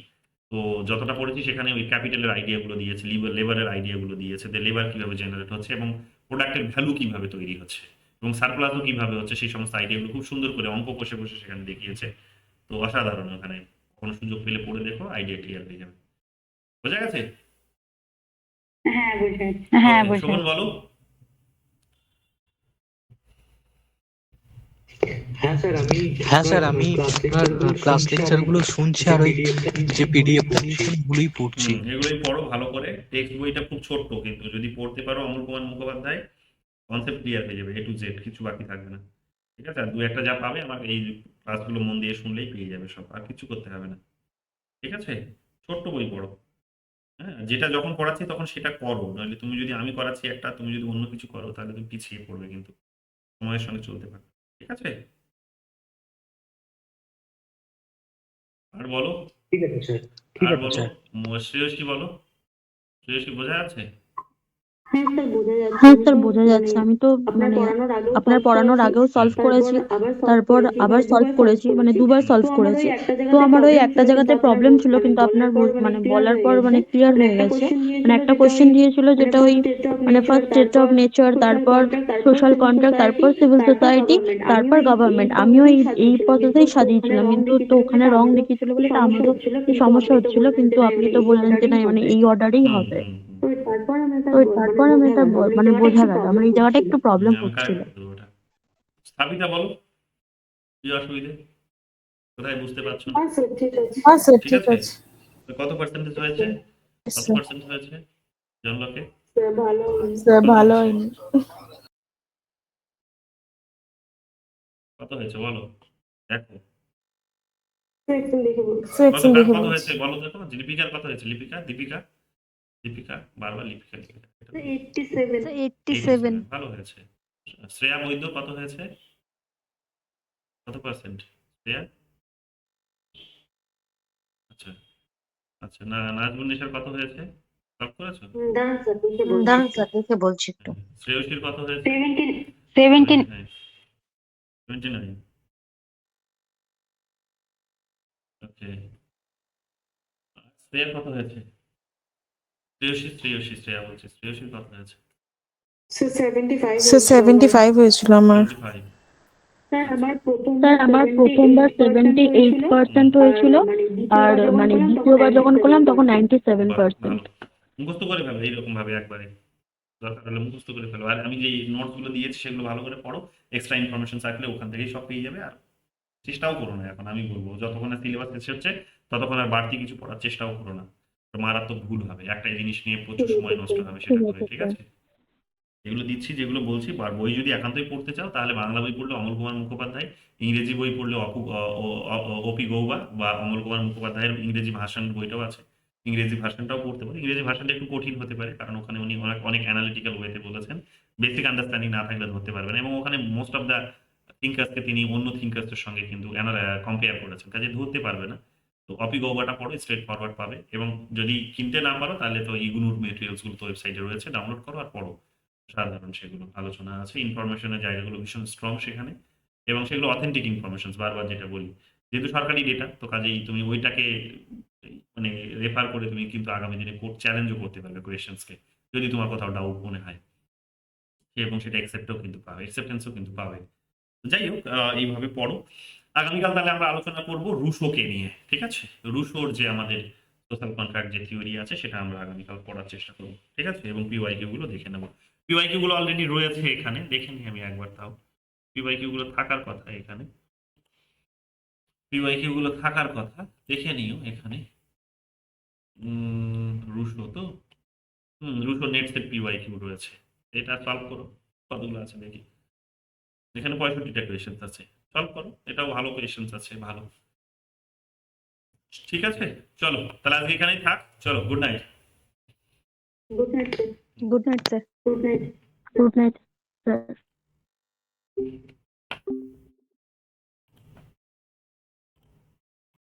তো যতটা পড়েছি সেখানে ওই ক্যাপিটালের আইডিয়াগুলো দিয়েছে, লেবারের আইডিয়াগুলো দিয়েছে, যে লেবার কিভাবে জেনারেট হচ্ছে এবং প্রোডাক্টের ভ্যালু কিভাবে তৈরি হচ্ছে এবং সারপ্লাসও কিভাবে হচ্ছে, সেই সমস্ত আইডিয়াগুলো খুব সুন্দর করে অঙ্ক কষে বসে সেখানে দেখিয়েছে। তো অসাধারণ, ওখানে কোনো সুযোগ পেলে পড়ে দেখো, আইডিয়া ক্লিয়ার হয়ে যাবে। বোঝা গেছে? হ্যাঁ Okay, বুঝে শোভন বলো। হ্যাঁ স্যার, আমি আপনার ক্লাস লেকচারগুলো শুনছি আর ওই যে পিডিএফটা দিয়েছেন ওগুলোই পড়ছি। এগুলোই পড়ো ভালো করে। টেক্সট বইটা খুব ছোট্ট, কিন্তু যদি পড়তে পারো অমল কুমার মুখোপাধ্যায়, কনসেপ্ট ক্লিয়ার হয়ে যাবে, A to Z, কিছু বাকি থাকবে না। ঠিক আছে? আর 2-1টা যা পাবে আমার এই ক্লাসগুলো মন দিয়ে শুনলেই পেয়ে যাবে সব, আর কিছু করতে হবে না। ঠিক আছে? ছোট্ট বই পড়ো। হ্যাঁ, যেটা যখন পড়াচ্ছি তখন সেটা করো, নইলে তুমি যদি আমি করাচ্ছি একটা, তুমি যদি অন্য কিছু করো তাহলে তুমি পিছিয়ে পড়বে, কিন্তু সময়ের সঙ্গে চলতে পারবে। ঠিক আছে? আর বলো। আর বলো, শ্রেয়সী বলো। শ্রেয়সী বোঝা যাচ্ছে? হ্যাঁ স্যার বোঝা যাচ্ছে। আমি তো মানে আপনার পড়ানোর আগেও সলভ করেছি, তারপর আবার সলভ করেছি, মানে দুবার সলভ করেছি। তো আমার ওই একটা জায়গাতে প্রবলেম ছিল, কিন্তু আপনার মানে বলার পর মানে ক্লিয়ার হয়ে গেছে। মানে একটা কোশ্চেন দিয়েছিল যেটা ওই মানে ফার্স্ট স্টেট অফ নেচার, তারপর সোশ্যাল কন্ট্রাক্ট, তারপর সিভিল সোসাইটি, তারপর গভর্নমেন্ট। আমিও এই পদ্ধতিতেই সাজিয়েছিলাম, কিন্তু তো ওখানে রং দেখিয়েছিল বলে এটা আমারও সমস্যা হচ্ছিল। কিন্তু আপনি তো বললেন যে না, মানে এই অর্ডারেই হুম হবে। হুম হুম তো তারপর আমি এটা মানে বোঝা গেল আমার এই জায়গাটা একটু প্রবলেম আমি হচ্ছিল। কারেক্ট করে দেবো ওটা। স্থাপিতা বলো, কি অসুবিধে, কোথায় বুঝতে পারছো না? হ্যাঁ স্যার, ঠিক ঠিক আছে? আছে। তো কত পার্সেন্টেজ হয়েছে? কত স্যার, পার্সেন্ট হয়েছে জনলকে? স্যার ভালো হয়নি। কত হয়েছে বলো, দেখো। সেকশন দেখে কত বলছি। হয়েছে বলো, দেখো। লিপিকার কত হয়েছে? দীপিকা বারবার লিপিকা 87 ভালো হয়েছে। শ্রেয়া বৈদ্য কত হয়েছে? কত পার্সেন্ট শ্রেয়া? আচ্ছা আচ্ছা, না নাজমুন নিশার কত হয়েছে? সলভ করেছো? দাঁড়ান স্যার দেখে বলছি একটু। শ্রেয়সীর কত হয়েছে? 17 29। ওকে, শ্রেয়ার কত হয়েছে? শ্রেয়া বলছে, শ্রেয়সীর কত হয়েছে? স্যার 75 হয়েছিল আমার। 75। স্যার আমার প্রথমবার 78% হয়েছিল, আর মানে দ্বিতীয়বার যখন করলাম তখন বাহ, 97%। ভালো। মুখস্থ করে ফেলো এইরকম ভাবে একবারে, দরকার হলে মুখস্থ করে ফেলো। আর আমি যে নোটস গুলো দিয়েছি সেগুলো ভালো করে পড়ো, এক্সট্রা ইনফরমেশন থাকলে ওখান থেকেই সব পেয়ে যাবে। আর চেষ্টাও করো না এখন, আমি বলবো যতক্ষণ না সিলেবাস শেষ হচ্ছে ততক্ষণ আর বাড়তি কিছু পড়ার চেষ্টাও করো না। তো মারাত্মক ভুল হবে, একটাই জিনিস নিয়ে প্রচুর সময় নষ্ট হবে ঠিক সেটা করে, আছে ঠিক স্যার। আছে? এগুলো দিচ্ছি যেগুলো বলছি, আর বই যদি একান্তই পড়তে চাও তাহলে বাংলা বই পড়লে অমল কুমার মুখোপাধ্যায়, ইংরেজি বই পড়লে অপি গৌবা বা অমল কুমার মুখোপাধ্যায়ের ইংরেজি ভাষণ বইটাও আছে, ইংরেজি ভাষণটাও পড়তে পারো। ইংরেজি ভাষণটা একটু কঠিন হতে পারে কারণ ওখানে উনি অনেক অনেক অ্যানালিটিক্যাল ওয়েতে বলেছেন, বেসিক আন্ডারস্ট্যান্ডিং না থাকলে ধরতে পারবেন। এবং ওখানে মোস্ট অফ দ্য থিঙ্কার্সকে তিনি অন্য থিঙ্কার্সের সঙ্গে কিন্তু কম্পেয়ার করেছেন, কাজে ধরতে পারবে না। তো অপি গৌবাটা পড়ো, স্ট্রেট ফরওয়ার্ড পাবে। এবং যদি কিনতে না পারো তাহলে তো ইগুনুর মেটেরিয়ালস গুলো তো ওয়েবসাইটে রয়েছে, ডাউনলোড করো আর পড়ো। সাধারণ সেগুলো আলোচনা আছে, ইনফরমেশনের জায়গাগুলো ভীষণ স্ট্রং সেখানে, এবং সেগুলো অথেন্টিক ইনফরমেশন, বারবার যেটা বলি, যেহেতু সরকারি ডেটা তো কাজেই তুমি ওইটাকে মানে রেফার করে তুমি কিন্তু আগামী দিনে কোর্ট চ্যালেঞ্জও করতে পারবে কোয়েশ্চেন্সকে, যদি তোমার কোথাও ডাউট মনে হয়, এবং সেটা অ্যাকসেপ্টও কিন্তু পাবে, অ্যাকসেপ্টেন্সও কিন্তু পাবে। যাই হোক, এইভাবে পড়ো। আগামীকাল তাহলে আমরা আলোচনা করব রুশোকে নিয়ে, ঠিক আছে? রুশোর যে আমাদের সোশ্যাল কন্ট্রাক্ট যে থিওরি আছে সেটা আমরা আগামীকাল পড়ার চেষ্টা করব, ঠিক আছে? এবং পিওয়াইকিউ গুলো দেখে নেব। পিওয়াইকিউ গুলো অলরেডি রয়েছে এখানে, দেখে নিই আমি একবার, তাও পিওয়াইকিউ গুলো থাকার কথা এখানে, পিওয়াইকিউ গুলো থাকার কথা, দেখে নিও এখানে। রুশো তো, রুশো নেটস এর পিওয়াইকিউ রয়েছে, এটা সলভ করো। কতগুলো আছে দেখি, এখানে 65টা কোয়েশ্চেন আছে, সলভ করো। এটাও ভালো কোয়েশ্চেন আছে, ভালো। ঠিক আছে, চলো তাহলে আজকে এখানেই থাক। চলো, good night. Good night sir. Good night sir.